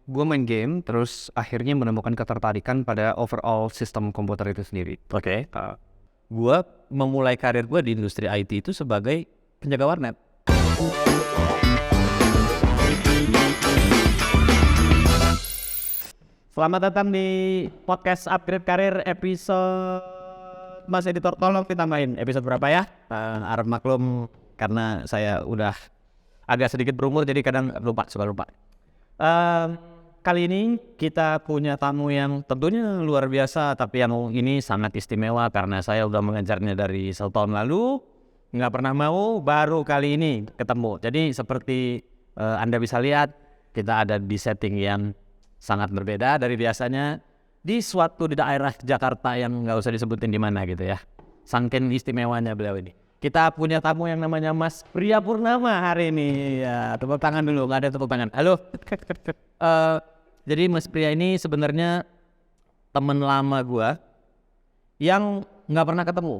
Gue main game, terus akhirnya menemukan ketertarikan pada overall sistem komputer itu sendiri. Oke. Gue memulai karir gue di industri IT itu sebagai penjaga warnet. Selamat datang di podcast Upgrade Karir episode Mas Editor, tolong ditambahin episode berapa ya? Harap maklum karena saya udah agak sedikit berumur jadi kadang suka lupa. Kali ini kita punya tamu yang tentunya luar biasa, tapi yang ini sangat istimewa karena saya udah mengejarnya dari setahun lalu, nggak pernah mau, baru kali ini ketemu. Jadi seperti Anda bisa lihat, kita ada di setting yang sangat berbeda dari biasanya, di daerah Jakarta yang nggak usah disebutin di mana gitu ya. Saking istimewanya beliau ini. Kita punya tamu yang namanya Mas Priya Purnama hari ini. Ya, tepuk tangan dulu, nggak ada tepuk tangan. Halo. Jadi Mas Priya ini sebenarnya teman lama gua yang nggak pernah ketemu.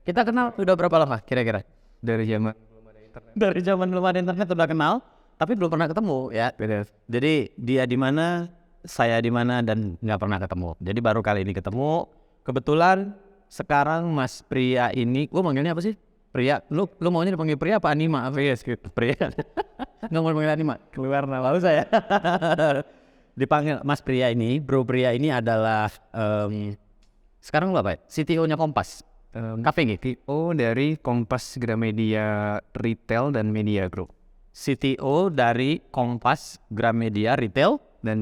Kita kenal udah berapa lama kira-kira? Dari zaman belum ada internet. Dari zaman belum ada internet udah kenal, tapi belum pernah ketemu ya. Beda. Jadi dia di mana, saya di mana, dan nggak pernah ketemu. Jadi baru kali ini ketemu. Kebetulan sekarang Mas Priya ini, gua manggilnya apa sih? Priya. Lu maunya dipanggil Priya apa Anima? Apa ya? Priya. Nggak mau dipanggil Anima. Keluar nama saya. Dipanggil Mas Priya ini, Bro Priya ini adalah sekarang lu apa ya? CTO-nya Kompas. Cafe gitu. CTO dari Kompas Gramedia Retail dan Media Group. CTO dari Kompas Gramedia Retail Dan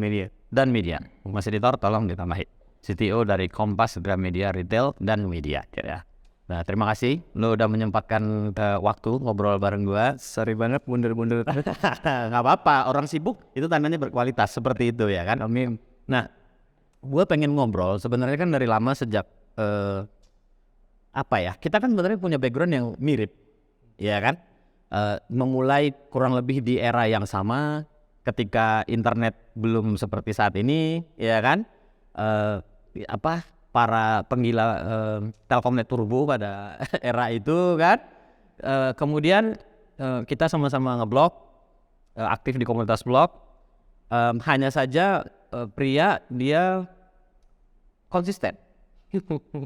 media. Mas Editor tolong ditambahin. CTO dari Kompas Gramedia Retail dan Media ya. Nah, terima kasih lo udah menyempatkan waktu ngobrol bareng gua. Sorry banget bunder-bunder. Nggak apa-apa, orang sibuk itu tandanya berkualitas seperti itu ya kan. Amin. Nah, gua pengen ngobrol sebenarnya kan dari lama sejak kita kan sebenarnya punya background yang mirip ya kan. Memulai kurang lebih di era yang sama ketika internet belum seperti saat ini ya kan. Para penggila Telkomnet Turbo pada era itu kan. Kemudian kita sama-sama ngeblog, aktif di komunitas blog. Hanya saja Priya dia konsisten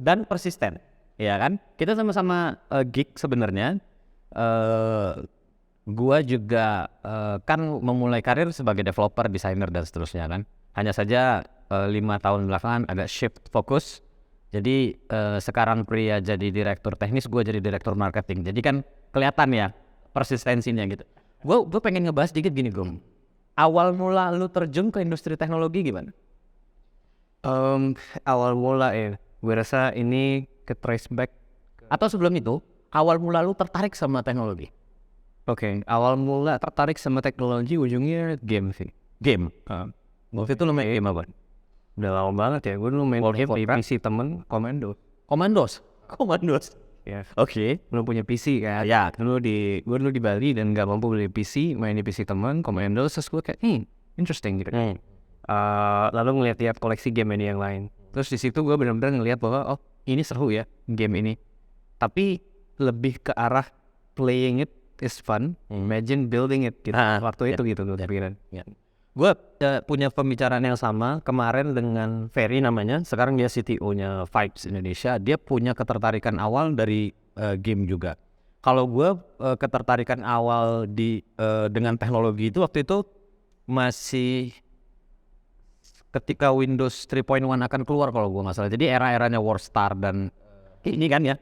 dan persisten ya kan. Kita sama-sama geek sebenarnya. Gua juga kan memulai karir sebagai developer, desainer dan seterusnya kan. Hanya saja 5 tahun belakangan agak shift fokus. Jadi sekarang Priya jadi direktur teknis, gue jadi direktur marketing. Jadi kan kelihatan ya persistensinya gitu. Gue pengen ngebahas dikit gini Gum. Awal mula lu terjun ke industri teknologi gimana? Awal mula ya, gue rasa ini ke trace back. Atau sebelum itu, awal mula lu tertarik sama teknologi? Oke, awal mula tertarik sama teknologi ujungnya game sih. Game? Waktu itu lu main game apa? Udah lama banget ya, gue dulu main game di PC temen, Komandos? Ya. Oke. Belum punya PC kan. Ya. Gue dulu di Bali dan gak mampu beli PC, main di PC temen, Commandos, terus gue kayak, interesting gitu. Lalu ngeliat koleksi game ini yang lain. Terus di situ gue benar-benar ngeliat bahwa, ini seru ya game ini. Tapi lebih ke arah playing it is fun, imagine building it gitu. Waktu itu gitu gue pikiran. Gue punya pembicaraan yang sama kemarin dengan Ferry namanya. Sekarang dia CTO-nya Vibes Indonesia. Dia punya ketertarikan awal dari game juga. Kalau gue ketertarikan awal dengan teknologi itu waktu itu masih ketika Windows 3.1 akan keluar kalau gue nggak salah. Jadi era-eranya WarStar dan ini kan ya.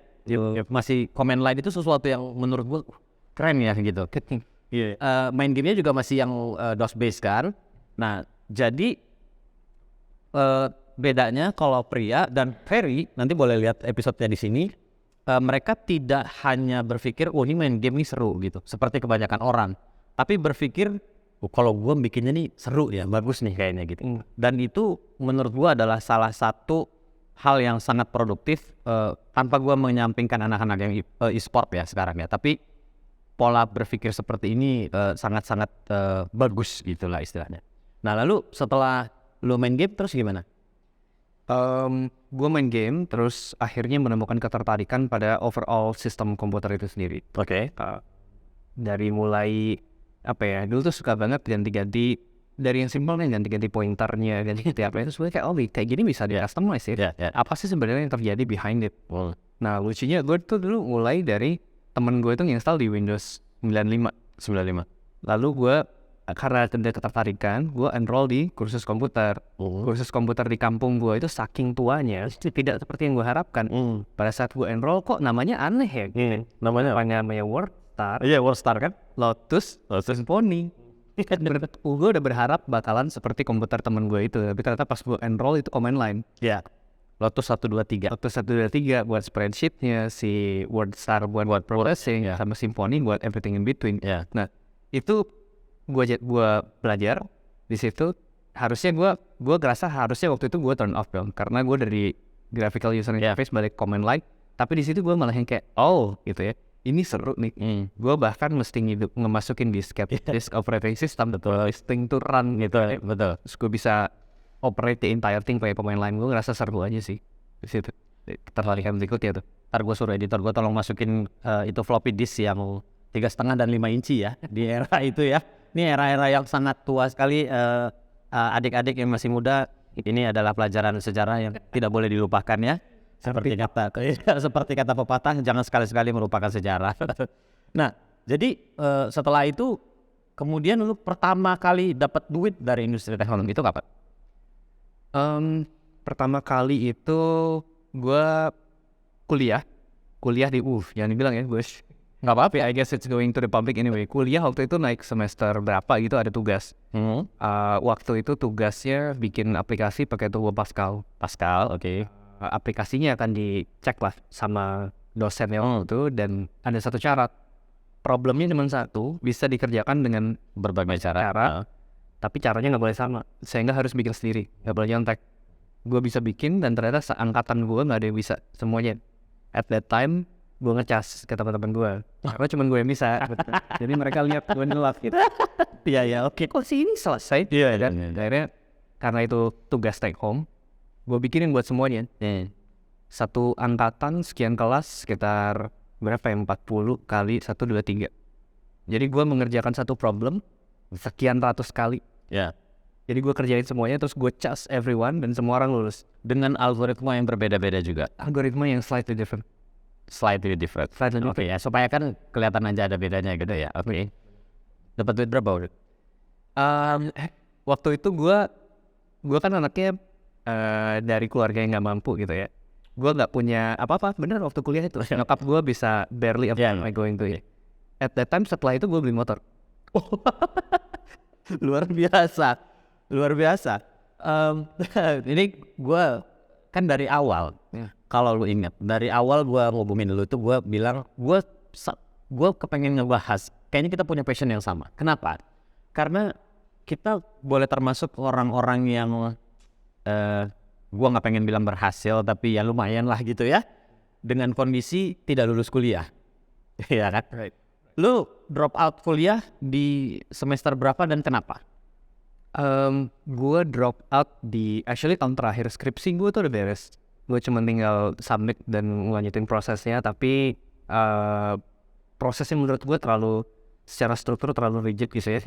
Masih command line itu sesuatu yang menurut gue keren ya gitu. Main gamenya juga masih yang DOS based kan. Nah jadi bedanya kalau Priya dan Ferry, nanti boleh lihat episodenya di sini, mereka tidak hanya berpikir ini main game ini seru gitu seperti kebanyakan orang, tapi berpikir kalau gue bikinnya nih seru ya, bagus nih kayaknya gitu. Dan itu menurut gue adalah salah satu hal yang sangat produktif, tanpa gue menyampingkan anak-anak yang e-sport ya sekarang ya, tapi pola berpikir seperti ini sangat-sangat bagus gitulah istilahnya. Nah lalu setelah lu main game terus gimana? Gue main game terus akhirnya menemukan ketertarikan pada overall sistem komputer itu sendiri. Oke. Dari mulai dulu tuh suka banget ganti-ganti dari yang simpel nih ganti-ganti pointernya, ganti-ganti apa itu sebenarnya kayak kayak gini bisa di customize ya. Apa sih sebenarnya yang terjadi behind it? Nah lucunya gue tuh dulu mulai dari temen gue itu install di Windows 95. Lalu gue karena ada ketertarikan, gue enroll di kursus komputer. Kursus komputer di kampung gue itu saking tuanya, tidak seperti yang gue harapkan. Pada saat gue enroll kok namanya aneh ya. Namanya WordStar. Iya, WordStar kan? Lotus Symphony. Gue udah berharap bakalan seperti komputer temen gue itu, tapi ternyata pas gue enroll itu command line. Ya. Lotus 123. Lotus 123 buat spreadsheetnya, si WordStar buat processing, sama Symphony buat everything in between. Nah itu gue belajar di situ. Harusnya gue ngerasa harusnya waktu itu gue turn off dong, karena gue dari graphical user interface balik command line. Tapi di situ gue malah yang kayak gitu ya. Ini seru nih. Gue bahkan mesti ngemasukin disk operating system, listing to run gitu. Betul. Terus gue bisa operate the entire thing pakai pemain lain. Gue ngerasa seru aja sih di situ. Tertarikan berikutnya tuh. Ntar gue suruh editor gue tolong masukin itu floppy disk yang 3,5 dan 5 inci ya di era itu ya. Ini era-era yang sangat tua sekali. Adik-adik yang masih muda, ini adalah pelajaran sejarah yang tidak boleh dilupakan ya. Seperti kata pepatah, jangan sekali-sekali melupakan sejarah. Nah, jadi setelah itu kemudian lu pertama kali dapat duit dari industri teknologi itu kapan? Pertama kali itu gue kuliah di yang dibilang ya gue nggak apa-apa, I guess it's going to the public anyway. Kuliah waktu itu naik semester berapa gitu ada tugas. Waktu itu tugasnya bikin aplikasi pakai Turbo Pascal. Oke. Aplikasinya akan dicek lah sama dosennya waktu itu, dan ada satu syarat. Problemnya cuma satu, bisa dikerjakan dengan berbagai cara. Tapi caranya nggak boleh sama, sehingga harus bikin sendiri, nggak boleh nyontek. Gue bisa bikin, dan ternyata seangkatan gue nggak ada yang bisa semuanya. At that time gue ngecas ke teman-teman gue, karena cuma gue yang bisa. Jadi mereka lihat gue ngelak gitu. Oke. Kok sih ini selesai? Akhirnya karena itu tugas take home, gue bikinin buat semuanya. Satu angkatan sekian kelas sekitar berapa ya, 40 kali 1, 2, 3. Jadi gue mengerjakan satu problem sekian ratus kali. Jadi gue kerjain semuanya, terus gue cas everyone, dan semua orang lulus. Dengan algoritma yang berbeda-beda juga. Algoritma yang slightly different. Oke ya, supaya kan kelihatan aja ada bedanya gitu ya. Oke. Dapat duit berapa? Waktu itu gue kan anaknya dari keluarga yang nggak mampu gitu ya. Gue nggak punya apa-apa, bener waktu kuliah itu. Nyokap gue bisa barely afford my going to it. At that time setelah itu gue beli motor. Luar biasa. Ini gue kan dari awal, kalau lu ingat, dari awal gue ngubungin lu tuh, gue bilang gue kepengen ngebahas, kayaknya kita punya passion yang sama. Kenapa? Karena kita boleh termasuk orang-orang yang gue nggak pengen bilang berhasil, tapi ya lumayan lah gitu ya, dengan kondisi tidak lulus kuliah. Iya kan? Lu drop out kuliah di semester berapa dan kenapa? Gue drop out di tahun terakhir skripsi gue tuh udah beres. Gue cuma tinggal submit dan lanjutin prosesnya, tapi prosesnya menurut gue secara struktur terlalu rigid gitu ya.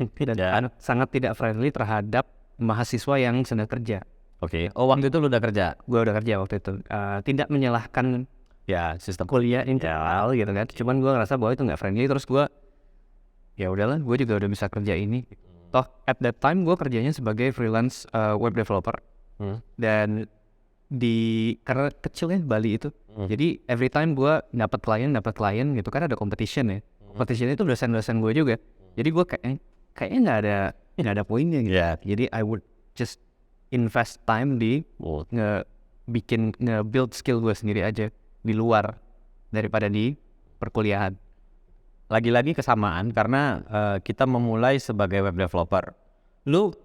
Sangat tidak friendly terhadap mahasiswa yang sedang kerja. Oke. Oh, waktu itu lu udah kerja? Gue udah kerja waktu itu. Tidak menyalahkan sistem kuliah internal gitu kan. Cuman gue ngerasa bahwa itu nggak friendly. Terus gue ya udahlah, gue juga udah bisa kerja ini. Toh at that time gue kerjanya sebagai freelance web developer. Dan karena kecilnya Bali itu, jadi every time gue dapat klien gitu kan, ada competition ya. Competition itu dosen-dosen gue juga. Jadi gue kayaknya nggak ada poinnya gitu. Jadi I would just invest time di nge-build skill gue sendiri aja di luar daripada di perkuliahan. Lagi-lagi kesamaan karena kita memulai sebagai web developer. Lu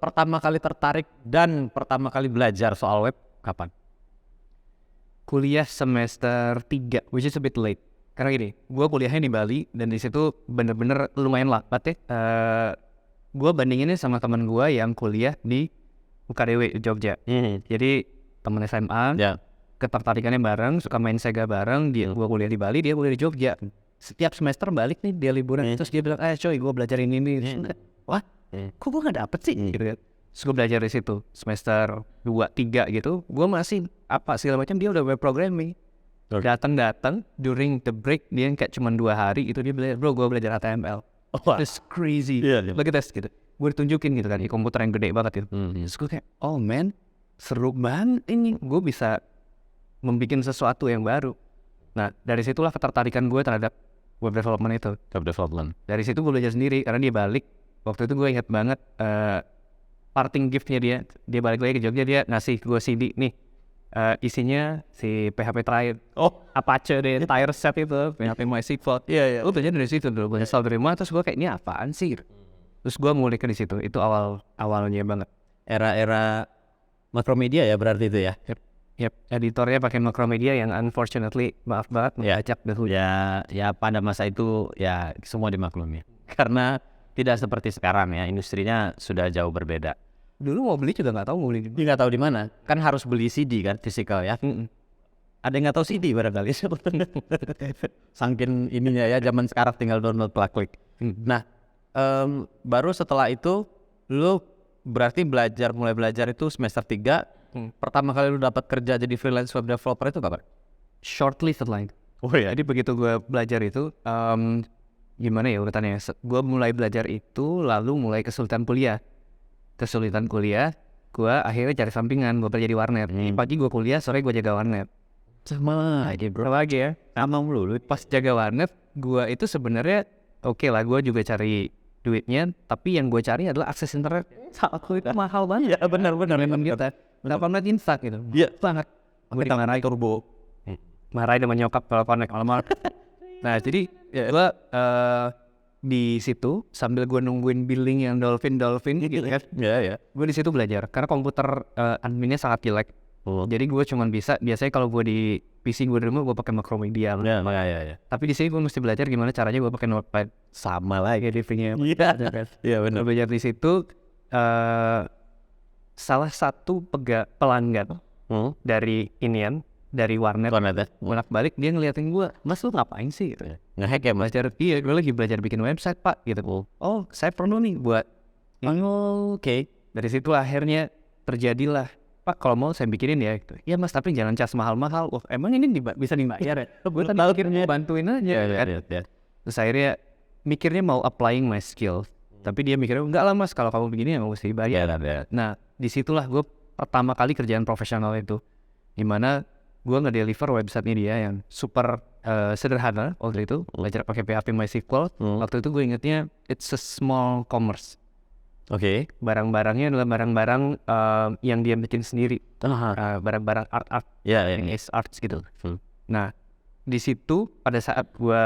pertama kali tertarik dan pertama kali belajar soal web kapan? Kuliah semester 3, which is a bit late. Karena gini, gue kuliahnya di Bali dan di situ bener-bener lumayan lambat ya. Gue bandinginnya sama teman gue yang kuliah di UKDW Jogja. Jadi teman SMA, ketertarikannya bareng, suka main Sega bareng. Gue kuliah di Bali, dia kuliah di Jogja. Setiap semester balik nih dia liburan, terus dia bilang, coy gue belajar ini. Wah, kok gue nggak dapet sih gitu kan. Terus gue belajar di situ semester 2-3 gitu, gue masih apa segala macam, dia udah web programming. Datang during the break dia kayak cuma 2 hari itu dia belajar, bro gue belajar HTML. It's crazy. Look at this gitu. Gue ditunjukin gitu kan di komputer yang gede banget gitu. Terus gue kayak oh man seru banget ini, gue bisa membuat sesuatu yang baru. Nah dari situlah ketertarikan gue terhadap web development itu. Dari situ gue belajar sendiri karena dia balik. Waktu itu gue ingat banget parting gift-nya dia balik lagi ke Jogja, dia ngasih gue CD nih. Isinya si PHP terakhir, Apache deh, entire set itu, PHP MySQL. Gue belajar dari situ dulu, gue nyesal dari mana, terus gue kayak ini apaan sih? Terus gue mulai ke di situ, itu awalnya banget. Era Macromedia ya berarti itu ya. Yep, editornya pakai Macromedia yang unfortunately maaf banget mengajak dahulu. Ya pada masa itu ya semua dimaklumi. Karena tidak seperti sekarang ya, industrinya sudah jauh berbeda. Dulu mau beli juga nggak tahu mau beli di mana. Dia nggak tahu di mana. Kan harus beli CD kan, physical ya. Ada yang nggak tahu CD barangkali. Saking ininya ya, zaman sekarang tinggal download klik. Nah, baru setelah itu lu berarti mulai belajar itu semester 3. Pertama kali lu dapat kerja jadi freelance web developer itu kapan? Shortly setelah itu. Jadi begitu gue belajar itu, gimana ya urutannya? Gue mulai belajar itu, lalu mulai kesulitan kuliah, gue akhirnya cari sampingan, gue kerja di warnet. Pagi gue kuliah, sore gue jaga warnet. Sama aja bro. Sama aja ya. Sama mulu. Pas jaga warnet, gue itu sebenarnya oke lah, gue juga cari duitnya, tapi yang gue cari adalah akses internet. Saat itu mahal banget. Ya benar memang kita. 8 menit instak gitu. Iya banget. Gue dimarahin turbo. Marahin sama nyokap kalau connect malam. Nah jadi gue di situ sambil gue nungguin billing yang dolphin gitu kan. Gue di situ belajar karena komputer adminnya sangat jelek. Jadi gue cuman bisa biasanya kalau gue di PC gue di rumah gue pakai Macromedia. Tapi di sini gue mesti belajar gimana caranya gue pakai Notepad. Sama lah kayak livingnya. Iya benar. Belajar di situ salah satu pelanggan dari warnet bolak-balik dia ngeliatin gue, mas lu ngapain sih gitu. Nge-hack ya mas? Iya, gue lagi belajar bikin website pak gitu. Oh saya perlu nih buat Oke. Dari situ akhirnya terjadilah, pak kalau mau saya bikinin ya gitu. Iya mas tapi jangan cas mahal-mahal. Wah emang ini bisa dibayar ya? Gue tadi akhirnya bantuin aja kan. Terus akhirnya mikirnya mau applying my skill, tapi dia mikirnya enggak lah mas kalau kamu begini ya mesti dibayar. Nah disitulah gue pertama kali kerjaan profesional itu, dimana gue nge-deliver website-nya dia yang super sederhana waktu itu, belajar pakai PHP MySQL. Waktu itu gue ingetnya it's a small commerce. Barang-barangnya adalah barang-barang yang dia bikin sendiri, barang-barang art, yang arts gitu. Nah di situ pada saat gue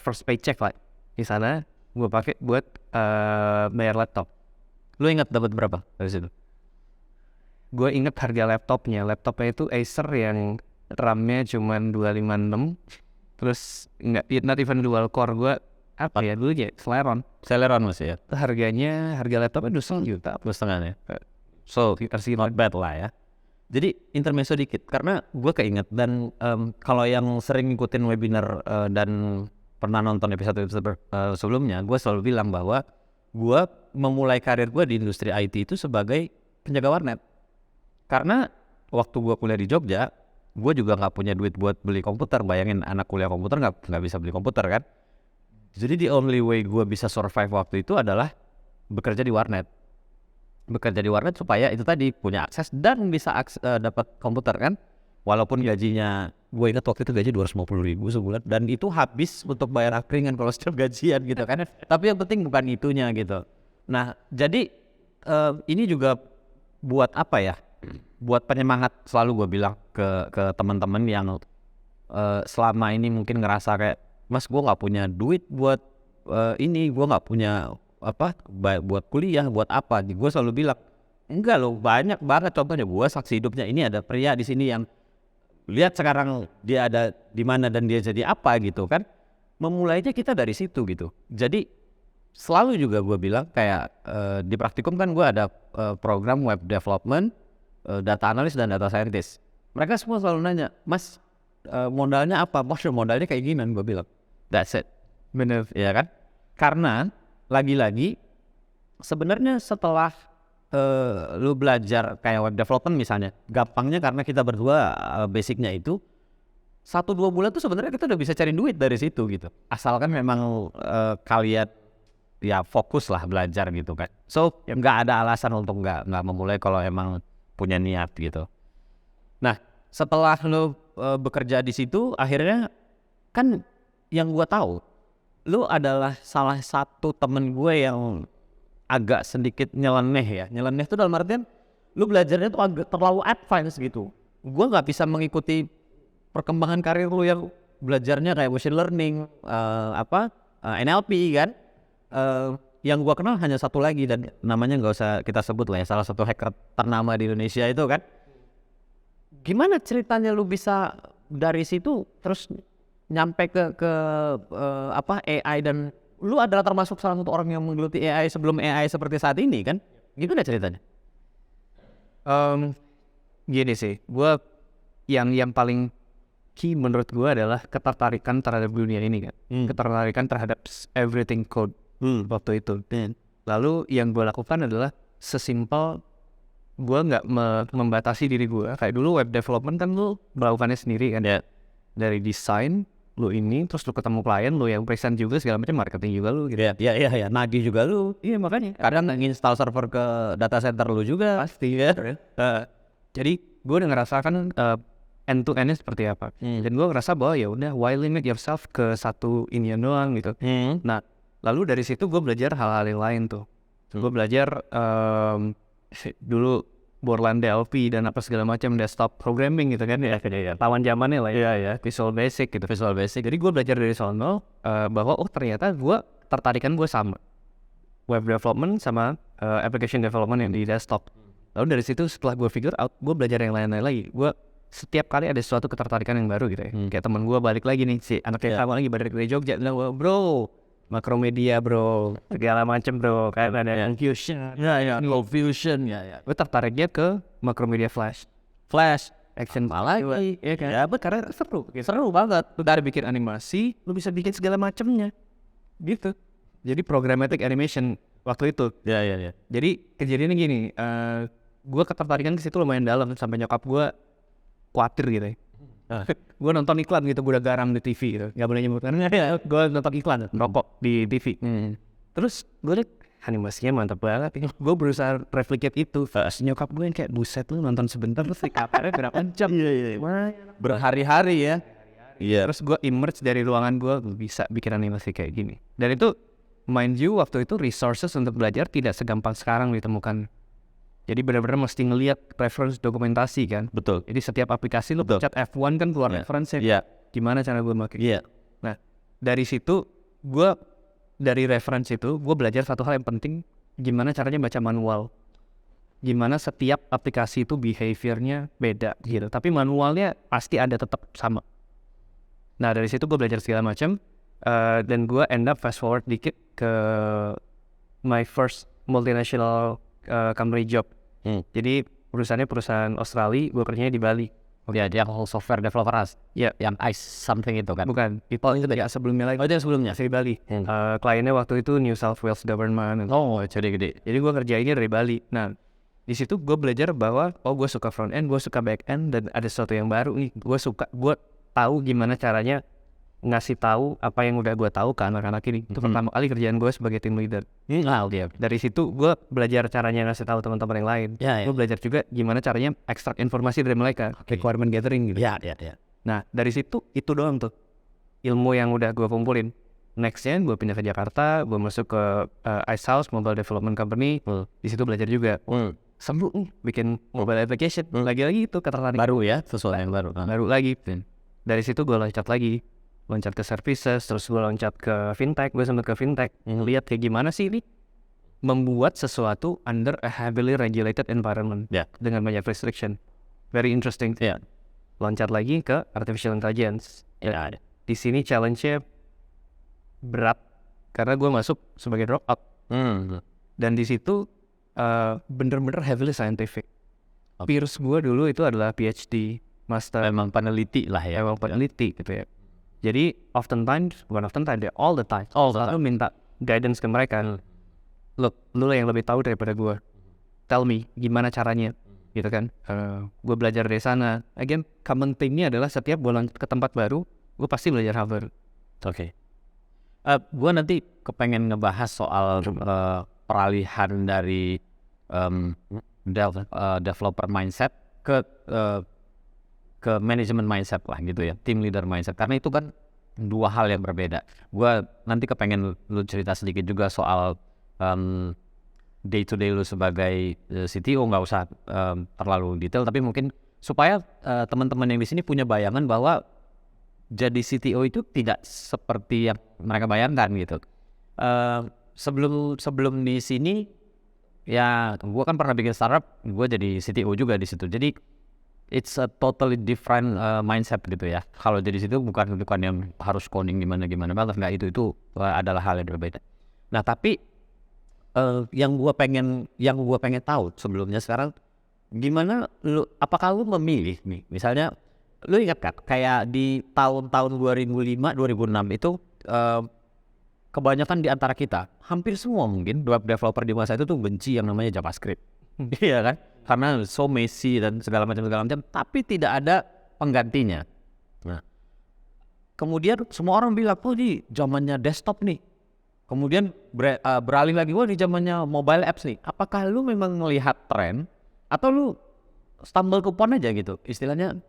first paycheck lah di sana, gue pakai buat bayar laptop. Lu ingat dapat berapa dari situ? Gue inget harga laptopnya itu Acer yang RAM-nya cuma 256, terus not even dual core. Gue dulu ya Celeron masih ya. Harga laptopnya 2,5 juta. 2,5 ya. So not bad lah ya. Jadi intermezzo dikit karena gue keinget dan kalau yang sering ngikutin webinar dan pernah nonton episode sebelumnya, gue selalu bilang bahwa gue memulai karir gue di industri IT itu sebagai penjaga warnet. Karena waktu gue kuliah di Jogja, gue juga nggak punya duit buat beli komputer. Bayangin anak kuliah komputer nggak bisa beli komputer kan. Jadi the only way gue bisa survive waktu itu adalah bekerja di warnet. Supaya itu tadi punya akses dan bisa dapat komputer kan. Walaupun gajinya, gue ingat waktu itu gaji 250.000 sebulan. Dan itu habis untuk bayar angkringan kalau setiap gajian gitu kan. Tapi yang penting bukan itunya gitu. Nah jadi ini juga buat apa ya? Buat penyemangat selalu gue bilang ke teman-teman yang selama ini mungkin ngerasa kayak mas gue nggak punya duit buat ini, gue nggak punya buat kuliah, buat apa? Gue selalu bilang enggak loh, banyak banget contohnya. Gue saksi hidupnya, ini ada pria di sini yang lihat sekarang dia ada di mana dan dia jadi apa gitu kan. Memulainya kita dari situ gitu. Jadi selalu juga gue bilang kayak di praktikum kan gue ada program web development, data analis dan data scientist. Mereka semua selalu nanya, mas modalnya apa? Mas modalnya kayak gini. Gue bilang that's it. Bener ya kan? Karena lagi-lagi sebenarnya setelah lu belajar kayak web development misalnya, gampangnya karena kita berdua basicnya itu 1-2 bulan tuh sebenarnya kita udah bisa cari duit dari situ gitu. Asalkan memang kalian ya fokus lah belajar gitu kan. So nggak ada alasan untuk nggak memulai kalau emang punya niat gitu. Nah setelah lu bekerja di situ, akhirnya kan yang gua tahu, lu adalah salah satu temen gue yang agak sedikit nyeleneh ya. Nyeleneh itu dalam artian lu belajarnya tuh agak terlalu advance gitu. Gua nggak bisa mengikuti perkembangan karir lu yang belajarnya kayak machine learning, NLP kan. Yang gua kenal hanya satu lagi dan namanya nggak usah kita sebut lah ya, salah satu hacker ternama di Indonesia itu kan. Gimana ceritanya lu bisa dari situ terus nyampe ke AI, dan lu adalah termasuk salah satu orang yang menggeluti AI sebelum AI seperti saat ini kan? Gimana ceritanya? Gini sih, gue yang paling key menurut gue adalah ketertarikan terhadap dunia ini kan, ketertarikan terhadap everything code waktu itu. Lalu yang gue lakukan adalah sesimpel gue nggak membatasi diri gue. Kayak dulu web development kan lu melakukannya sendiri kan, dari desain lu ini, terus lu ketemu klien, lu yang present juga segala macam, marketing juga lu gitu. Iya, nagih juga lu. Iya makanya. Kadang nginstall server ke data center lu juga. Pasti ya. Jadi gue udah ngerasakan end to endnya seperti apa. Dan gue ngerasa bahwa ya udah, why limit yourself ke satu inian doang gitu. Nah, lalu dari situ gue belajar hal-hal yang lain tuh. Gue belajar dulu Borland DLP dan apa segala macam, desktop programming gitu kan ya, tawan zamannya lah ya, Visual Basic gitu. Jadi gue belajar dari sono bahwa oh ternyata gue tertarikan gue sama web development sama application development yang di desktop. Lalu dari situ setelah gue figure out, gue belajar yang lain-lain lagi. Gue setiap kali ada suatu ketertarikan yang baru gitu ya. Kayak temen gue balik lagi nih, si anak yang sama lagi balik dari Jogja, bilang bro Macromedia bro, segala macem bro, kayak ada Confusion, Confusion, gue tertariknya ke Macromedia Flash, action lagi, ya kan? Ya, karena seru banget. Lu dari bikin animasi, lu bisa bikin segala macemnya, gitu. Jadi programmatic animation waktu itu. Ya. Jadi kejadiannya gini, gue ketertarikan ke situ lumayan dalam sampai nyokap gue khawatir gitu ya. Gue nonton iklan gitu, gue udah garam di TV gitu, nggak boleh nyebut karena gue nonton iklan rokok di TV. Terus gue liat animasinya mantap banget ya. Gue berusaha replicate itu. Nyokap gue yang kayak buset, lu nonton sebentar terus kameranya berapa jam? Berhari-hari ya. Iya. Terus gue emerge dari ruangan gue bisa bikin animasi kayak gini. Dan itu mind you waktu itu resources untuk belajar tidak segampang sekarang ditemukan. Jadi benar-benar mesti ngelihat reference dokumentasi kan. Betul. Jadi setiap aplikasi lu pencet F1 kan keluar reference-nya. Gimana cara gue pakai? Nah, dari situ gue dari reference itu gue belajar satu hal yang penting, gimana caranya baca manual. Gimana setiap aplikasi itu behavior-nya beda gitu. Tapi manualnya pasti ada tetap sama. Nah, dari situ gue belajar segala macam dan gue end up fast forward dikit ke my first multinational company job. Jadi perusahaan Australia, gue kerjanya di Bali. Dia software developer yang ICE something itu kan? Bukan, itu ya sebelumnya lagi. Oh itu yang sebelumnya? Di Bali. Kliennya waktu itu New South Wales Government. Oh jadi gede. Jadi gue kerjainnya dari Bali. Nah di situ gue belajar bahwa gue suka front end, gue suka back end, dan ada sesuatu yang baru nih. Gue tahu gimana caranya ngasih tahu apa yang udah gue tahu ke anak-anak ini. Itu pertama kali kerjaan gue sebagai team leader. Dari situ gue belajar caranya ngasih tahu teman-teman yang lain. Gue belajar juga gimana caranya ekstrak informasi dari mereka, requirement gathering gitu. Nah dari situ itu doang tuh ilmu yang udah gue kumpulin. Nextnya gue pindah ke Jakarta, gue masuk ke Ice House Mobile Development Company. Di situ belajar juga. Seru nih bikin mobile application. Lagi-lagi itu ketertarikan baru ya, sesuatu yang baru. Baru lagi. Dari situ gue loncat ke services, terus gue loncat ke fintech. Gue sempat ke fintech, lihat kayak gimana sih ini membuat sesuatu under a heavily regulated environment dengan banyak restriction. Very interesting. Loncat lagi ke artificial intelligence. Di sini challenge-nya berat karena gue masuk sebagai dropout. Dan di situ bener-bener heavily scientific. Peers gue dulu itu adalah PhD, master. Memang peneliti lah ya. Memang peneliti gitu ya. Jadi all the time, selalu minta guidance ke mereka. look, lu yang lebih tahu daripada gue. Tell me gimana caranya, gitu kan. Gue belajar dari sana. Again, common theme-nya adalah setiap gue ke tempat baru, gue pasti belajar hal baru. Oke. Gue nanti kepengen ngebahas soal peralihan dari developer mindset ke management mindset lah gitu ya, team leader mindset, karena itu kan dua hal yang berbeda. Gue nanti kepengen lu cerita sedikit juga soal day to day lu sebagai CTO, nggak usah terlalu detail, tapi mungkin supaya teman-teman yang di sini punya bayangan bahwa jadi CTO itu tidak seperti yang mereka bayangkan gitu. Sebelum di sini ya gue kan pernah bikin startup, gue jadi CTO juga di situ. Jadi it's a totally different mindset gitu ya. Kalau jadi situ bukan yang harus coding gimana banget, nggak, itu adalah hal yang berbeda. Nah tapi yang gue pengen tahu sebelumnya sekarang, gimana apakah lu memilih nih, misalnya lu ingat kan kayak di tahun-tahun 2005 2006 itu kebanyakan di antara kita, hampir semua mungkin web developer di masa itu tuh benci yang namanya JavaScript. Iya kan? Karena so messy dan segala macam, tapi tidak ada penggantinya. Nah, kemudian semua orang bilang, oh di zamannya desktop nih. Kemudian beralih lagi, wah di zamannya mobile apps nih. Apakah lu memang melihat tren atau lu stumble upon aja gitu? Istilahnya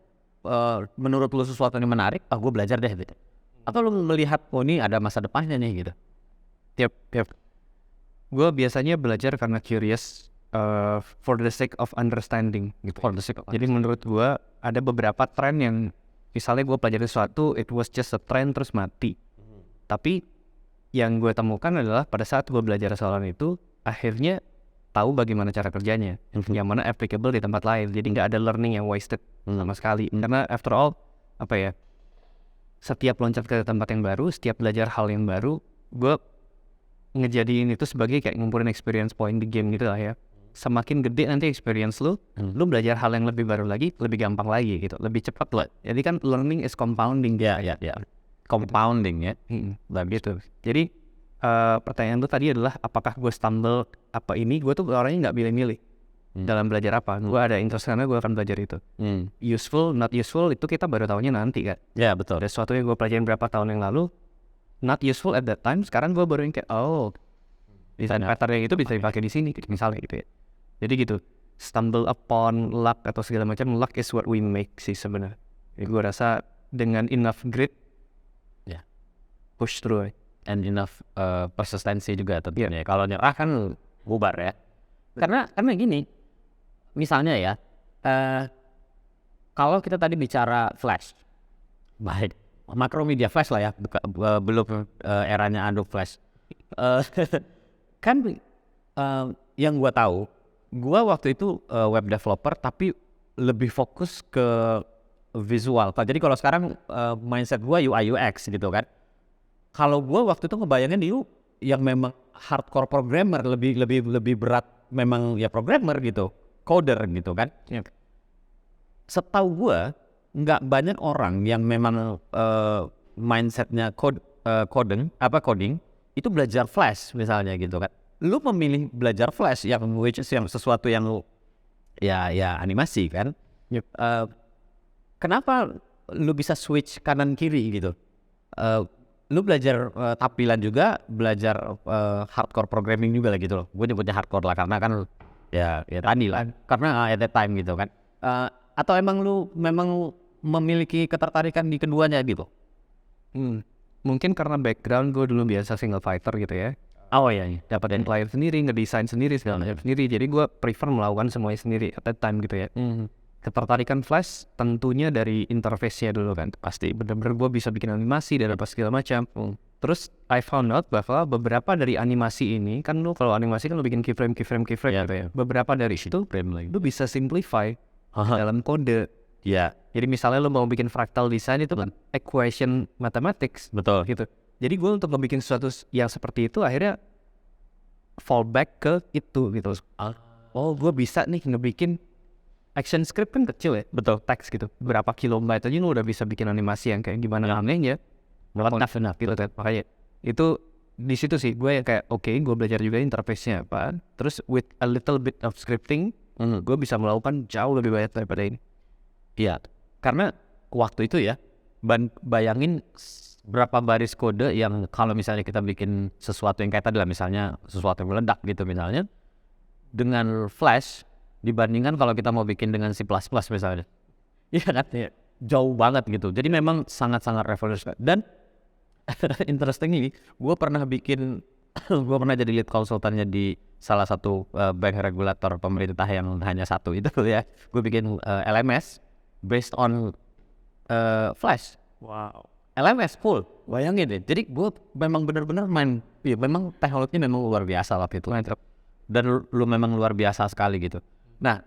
menurut lu sesuatu yang menarik, gue belajar deh gitu. Atau lu melihat, oh ini ada masa depannya nih gitu? Yep. Gue biasanya belajar karena curious, for the sake of understanding gitu. Jadi menurut gue ada beberapa tren yang misalnya gue pelajari sesuatu, it was just a trend terus mati. Tapi yang gue temukan adalah pada saat gue belajar soal itu, akhirnya tahu bagaimana cara kerjanya, yang mana applicable di tempat lain. Jadi nggak ada learning yang wasted sama sekali. Karena after all, setiap loncat ke tempat yang baru, setiap belajar hal yang baru, gue ngejadiin itu sebagai kayak ngumpulin experience point di game gitu lah ya. Semakin gede nanti experience lu belajar hal yang lebih baru lagi, lebih gampang lagi gitu, lebih cepat lah. Jadi kan learning is compounding. Ya. Compounding ya. Gitu. Jadi pertanyaan lu tadi adalah apakah gue stumble gue tuh orangnya nggak milih-milih dalam belajar apa. Gue ada interest karena gue akan belajar itu. Useful, not useful itu kita baru tahunya nanti kan. Ya betul. Ada sesuatu yang gue pelajarin berapa tahun yang lalu, not useful at that time. Sekarang gue baru yang kayak design pattern yang itu bisa dipakai di sini misalnya gitu ya. Jadi gitu, stumble upon, luck atau segala macam, luck is what we make sih sebenarnya. Jadi gue rasa dengan enough grit, push through and enough persistency juga tentunya. Kalau nyerah kan bubar ya. Karena gini, misalnya ya, kalau kita tadi bicara Flash, baik Macromedia Flash lah ya, belum eranya Adobe Flash. Kan yang gua tahu, gua waktu itu web developer tapi lebih fokus ke visual. Jadi kalau sekarang mindset gua UI UX gitu kan. Kalau gue waktu itu ngebayangin yang memang hardcore programmer, lebih berat memang ya programmer gitu, coder gitu kan. Setahu gue nggak banyak orang yang memang mindsetnya coding itu belajar Flash misalnya gitu kan. Lu memilih belajar Flash yang sesuatu yang ya animasi kan. Kenapa lu bisa switch kanan kiri gitu? Lu belajar tampilan juga, belajar hardcore programming juga lah gitu loh. Gue nyebutnya hardcore lah karena kan ya tadi lah, karena at that time gitu kan. Atau emang lu memang memiliki ketertarikan di keduanya gitu? Mungkin karena background gue dulu biasa single fighter gitu ya. Oh iya. Dapat player sendiri, ngedesain sendiri, segala macam sendiri. Jadi gue prefer melakukan semuanya sendiri at that time gitu ya. Ketertarikan Flash tentunya dari interface-nya dulu kan. Pasti bener-bener gue bisa bikin animasi dan apa segala macam. Terus I found out bahwa beberapa dari animasi ini kan lu kalau animasi kan lu bikin keyframe gitu ya. Beberapa dari itu lu bisa simplify dalam kode. Jadi misalnya lu mau bikin fractal design itu kan equation mathematics. Betul. Gitu. Jadi gue untuk ngebikin sesuatu yang seperti itu akhirnya fallback ke itu gitu. Gue bisa nih ngebikin action script kan kecil ya, betul, teks gitu, berapa kilobyte aja lu udah bisa bikin animasi yang kayak gimana anehnya, enough gitu kan. Makanya itu di situ sih gue yang kayak oke, gue belajar juga interface-nya apa. Terus with a little bit of scripting, gue bisa melakukan jauh lebih banyak daripada ini. Iya, karena waktu itu ya, bayangin berapa baris kode yang kalau misalnya kita bikin sesuatu yang kayak tadi lah, misalnya sesuatu yang meledak gitu misalnya, dengan Flash dibandingkan kalau kita mau bikin dengan C++ misalnya. Iya kan? Iya. Jauh banget gitu. Jadi memang sangat-sangat revolusioner. Dan interesting ini, gue pernah jadi lead konsultannya di salah satu bank regulator pemerintah yang hanya satu itu ya. Gue bikin LMS based on Flash. Wow. LMS full, bayangin deh. Jadi gue memang benar-benar ya memang teknologinya memang luar biasa waktu itu. Dan lu memang luar biasa sekali gitu. Nah,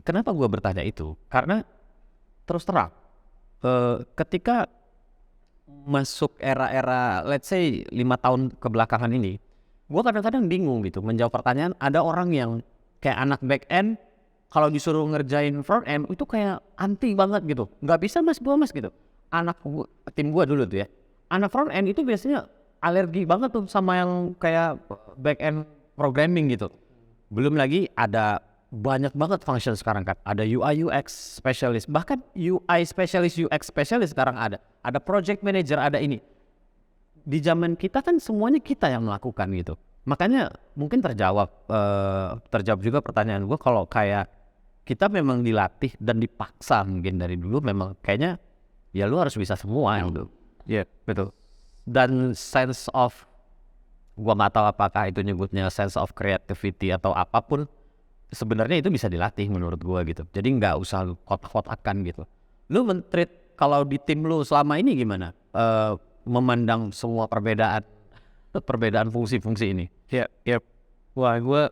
kenapa gue bertanya itu? Karena terus terang, ketika masuk era-era let's say 5 tahun kebelakangan ini, gue kadang-kadang bingung gitu menjawab pertanyaan. Ada orang yang kayak anak back end, kalau disuruh ngerjain front end itu kayak anti banget gitu, nggak bisa mas gitu. Tim gue dulu tuh ya, anak front end itu biasanya alergi banget tuh sama yang kayak back end programming gitu. Belum lagi ada banyak banget function sekarang kan, ada UI UX specialist, bahkan UI specialist UX specialist sekarang ada project manager, ada ini. Di zaman kita kan semuanya kita yang melakukan gitu. Makanya mungkin terjawab juga pertanyaan gue, kalau kayak kita memang dilatih dan dipaksa mungkin dari dulu, memang kayaknya ya lu harus bisa semua gitu. Iya, betul. Dan sense of, gua nggak tahu apakah itu nyebutnya sense of creativity atau apapun, sebenarnya itu bisa dilatih menurut gua gitu. Jadi nggak usah lu kotak-kotakan gitu. Lu men-treat kalau di tim lu selama ini gimana? Memandang semua perbedaan fungsi-fungsi ini. Iya. Wah, gue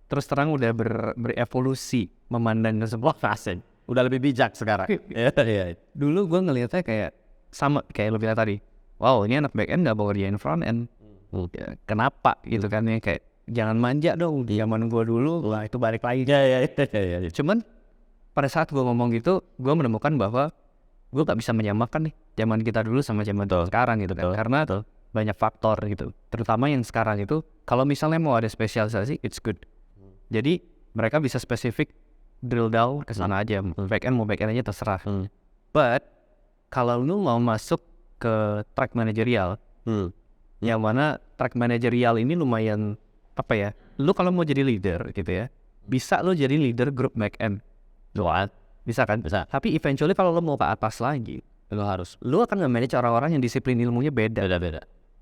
terus terang udah berevolusi memandang sebuah Asing. Udah lebih bijak sekarang. Iya. Dulu gue ngelihatnya kayak sama kayak lo bilang tadi. Wow, ini anak back end gak mau ngerjain front end. Ya, kenapa gitu kan ya, kayak jangan manja dong. Di zaman gue dulu, wah itu balik lagi. Ya. Cuman pada saat gue ngomong gitu, gue menemukan bahwa gue gak bisa menyamakan nih zaman kita dulu sama zaman sekarang gitu kan. Karena banyak faktor gitu. Terutama yang sekarang itu, kalau misalnya mau ada spesialisasi, it's good. Jadi mereka bisa spesifik drill down ke sana aja. Back end mau back end aja terserah. But kalau lu mau masuk ke track manajerial, yang mana track manajerial ini lumayan apa ya? Lu kalau mau jadi leader gitu ya, bisa lu jadi leader grup back end. Bisa kan? Bisa. Tapi eventually kalau lu mau ke atas lagi, lu akan nge-manage orang-orang yang disiplin ilmunya beda.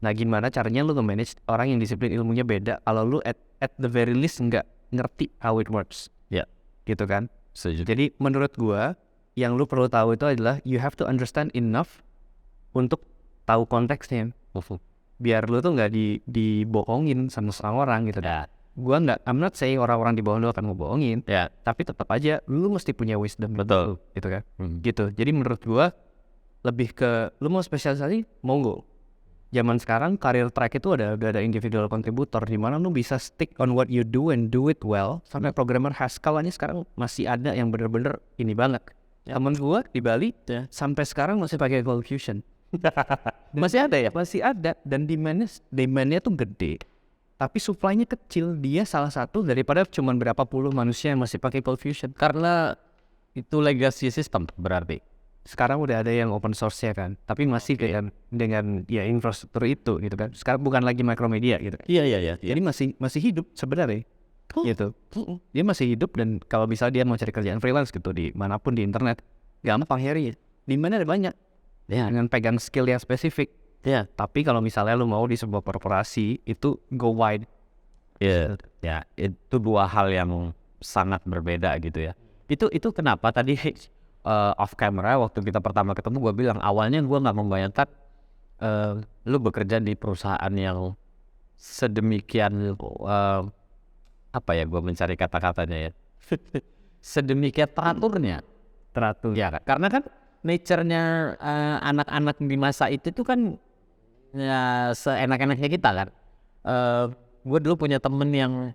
Nah, gimana caranya lu nge-manage orang yang disiplin ilmunya beda kalau lu at the very least nggak ngerti how it works. Ya. Gitu kan? Setuju. Jadi menurut gua yang lu perlu tahu itu adalah you have to understand enough untuk tahu konteksnya. Biar lu tuh nggak dibohongin sama orang gitu kan. Gua nggak, I'm not saying orang-orang di bawah lu akan ngebohongin. Ya. Tapi tetap aja lu mesti punya wisdom. Betul. Gitu kan. Gitu. Jadi menurut gua lebih ke lu mau spesialisasi, monggo. Zaman sekarang karir track itu ada individual contributor di mana lu bisa stick on what you do and do it well. Sampai programmer Haskell aja sekarang masih ada yang bener-bener ini banget. Temen gua di Bali sampai sekarang masih pakai Cold Fusion. Masih ada ya? Masih ada, dan demandnya tuh gede. Tapi supply-nya kecil. Dia salah satu daripada cuma berapa puluh manusia yang masih pakai Cold Fusion. Karena itu legacy system berarti. Sekarang udah ada yang open source ya kan, tapi masih dengan ya infrastruktur itu gitu kan. Sekarang bukan lagi Macromedia gitu kan. Iya. Jadi masih hidup sebenarnya. Gitu. Dia masih hidup, dan kalau misalnya dia mau cari kerjaan freelance gitu di manapun di internet, gampang nyari. Di mana ada banyak. Ya, dengan pegang skill yang spesifik. Ya. Tapi kalau misalnya lu mau di sebuah korporasi itu go wide. Ya, itu dua hal yang sangat berbeda gitu ya. Itu kenapa tadi off camera waktu kita pertama ketemu gue bilang awalnya gue nggak membayangkan lu bekerja di perusahaan yang sedemikian apa ya, gue mencari kata-katanya ya sedemikian teratur ya kan? Karena kan nature-nya anak-anak di masa itu tuh kan ya seenak-enaknya kita kan. Gue dulu punya temen yang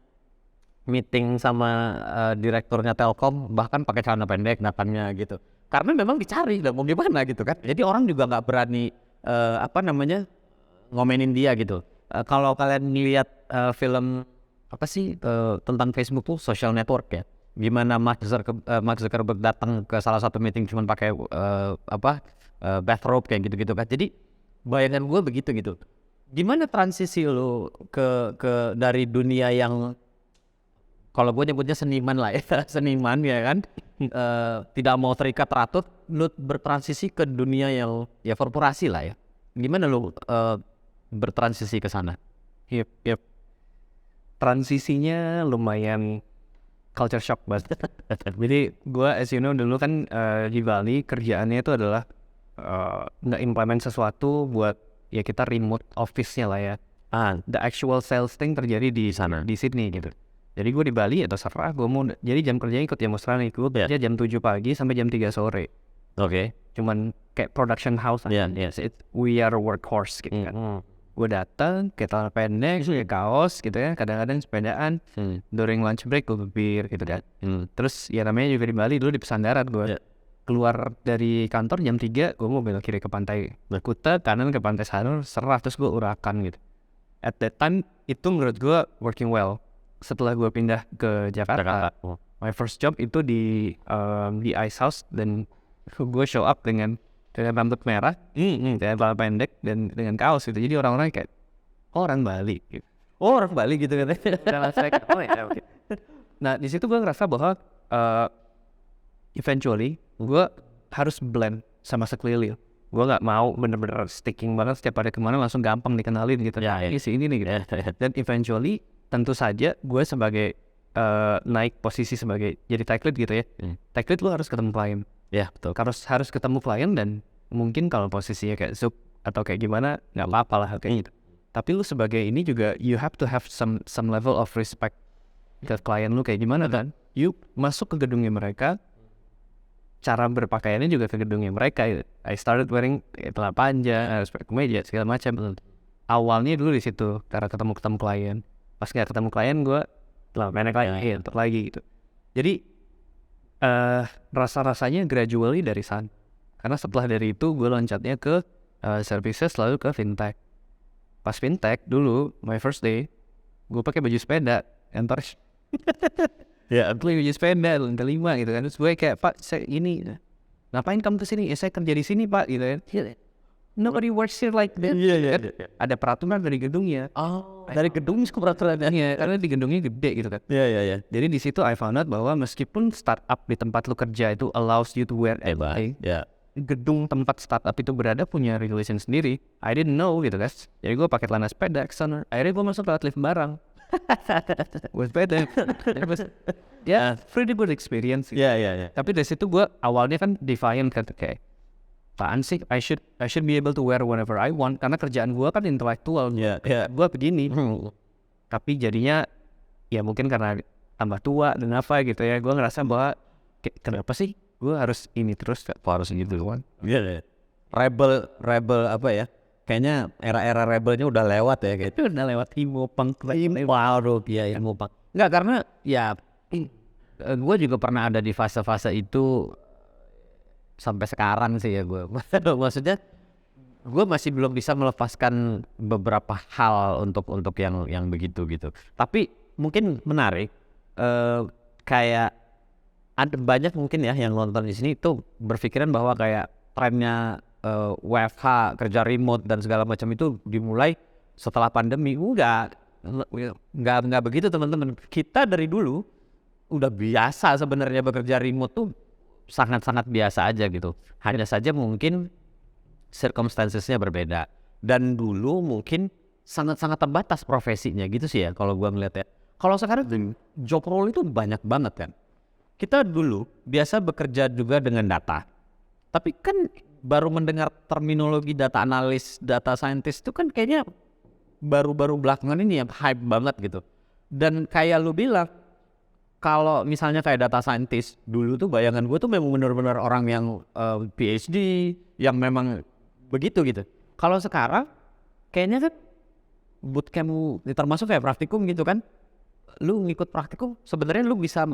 meeting sama direkturnya Telkom bahkan pakai celana pendek datangnya gitu, karena memang dicari dan mau gimana gitu kan. Jadi orang juga nggak berani ngomenin dia gitu. kalau kalian lihat film apa sih tentang Facebook tuh social network ya, gimana Mark Zuckerberg datang ke salah satu meeting cuman pakai bathrobe kayak gitu-gitu kan. Jadi bayangan gue begitu gitu. Gimana transisi lo ke dari dunia yang kalau gue nyebutnya seniman lah ya, seniman ya kan, tidak mau terikat ratut, lu bertransisi ke dunia yang ya korporasi lah ya. Gimana lu bertransisi ke sana? Yep. Transisinya lumayan culture shock banget. Jadi gue as you know dulu kan di Bali kerjaannya itu adalah nge-implement sesuatu buat ya kita remote office-nya lah ya. The actual sales thing terjadi di sana, di Sydney gitu. Jadi gue di Bali ya terserah gue mau, jadi jam kerjanya ikut jam Australia, gue kerja jam 7 pagi sampai jam 3 sore. Cuman kayak production house aja. We are a workhorse gitu kan. Gue datang, kayak celana pendek, kayak kaos gitu ya, kadang-kadang sepedaan. During lunch break gue bir gitu kan. Terus ya namanya juga di Bali dulu di Pesandaran gue. Keluar dari kantor jam 3, gue mau belok kiri ke pantai Kuta, kanan ke pantai Sanur, serah, terus gue urakan gitu. At that time itu menurut gue working well. Setelah gue pindah ke Jakarta, my first job itu di Ice House, dan gue show up dengan rambut merah, dengan celana pendek dan dengan kaos gitu. Jadi orang-orang kayak orang Bali gitu. Orang Bali gitu kan. Nah di situ gue ngerasa bahwa eventually gue harus blend sama sekeliling. Gue nggak mau bener-bener sticking banget setiap hari kemana langsung gampang dikenalin gitu. Ini sih ini nih gitu. Dan eventually tentu saja gue sebagai naik posisi sebagai jadi tech lead gitu ya. Tech lead lu harus ketemu klien. Ya betul. Harus ketemu klien, dan mungkin kalau posisinya kayak sub atau kayak gimana nggak apa-apa lah kayak gitu. Tapi lu sebagai ini juga you have to have some level of respect ke klien lu kayak gimana kan. You masuk ke gedungnya mereka, cara berpakaiannya juga ke gedungnya mereka. I started wearing celana panjang, harus pakai kemeja segala macam. Awalnya dulu di situ cara ketemu klien. Pas nggak ketemu klien gue lah pendek lagi, lagi gitu. Jadi rasa-rasanya gradually dari sana. Karena setelah dari itu gue loncatnya ke services, lalu ke fintech. Pas fintech dulu my first day gue pakai baju sepeda kantor. Beli baju sepeda lantai 5 gitu kan. Terus gue kayak, Pak saya ini ngapain kamu kesini? Saya kerja di sini Pak gitu kan. Nobody works here like that. Ada peraturan dari gedungnya. Dari gedung ke peraturannya. Karena di gedungnya gede gitu kan. Jadi di situ I found out bahwa meskipun startup di tempat lu kerja itu allows you to wear everything, gedung tempat startup itu berada punya regulation sendiri. I didn't know gitu guys. Jadi gue pakai celana sepeda ke sana. Akhirnya gue masuk lewat lift barang. With sepeda. Pretty good experience. Tapi dari situ gue awalnya kan defiant kan, kayak apaan sih, I should be able to wear whatever I want, karena kerjaan gue kan intelektual. Gue begini. Tapi jadinya ya mungkin karena tambah tua dan apa gitu ya, gue ngerasa bahwa kenapa sih gue harus ini terus, harus gitu kan. Rebel apa ya, kayaknya era rebelnya udah lewat ya, kayak udah lewat emo punk. Emo punk. Enggak, karena ya gue juga pernah ada di fase-fase itu sampai sekarang sih ya gue. Maksudnya gue masih belum bisa melepaskan beberapa hal untuk yang begitu gitu. Tapi mungkin menarik, kayak ada banyak mungkin ya yang nonton di sini itu berpikiran bahwa kayak trennya WFH, kerja remote dan segala macam itu dimulai setelah pandemi. Enggak begitu teman-teman. Kita dari dulu udah biasa sebenarnya bekerja remote tuh sangat-sangat biasa aja gitu. Hanya saja mungkin circumstancesnya berbeda. Dan dulu mungkin sangat-sangat terbatas profesinya gitu sih ya kalau gua ngeliat ya. Kalau sekarang job role itu banyak banget kan. Kita dulu biasa bekerja juga dengan data. Tapi kan baru mendengar terminologi data analis, data scientist itu kan kayaknya baru-baru belakangan ini yang hype banget gitu. Dan kayak lu bilang, kalau misalnya kayak data scientist dulu tuh bayangan gue tuh memang benar-benar orang yang PhD yang memang begitu gitu. Kalau sekarang kayaknya kan bootcamp termasuk kayak praktikum gitu kan. Lu ngikut praktikum sebenarnya lu bisa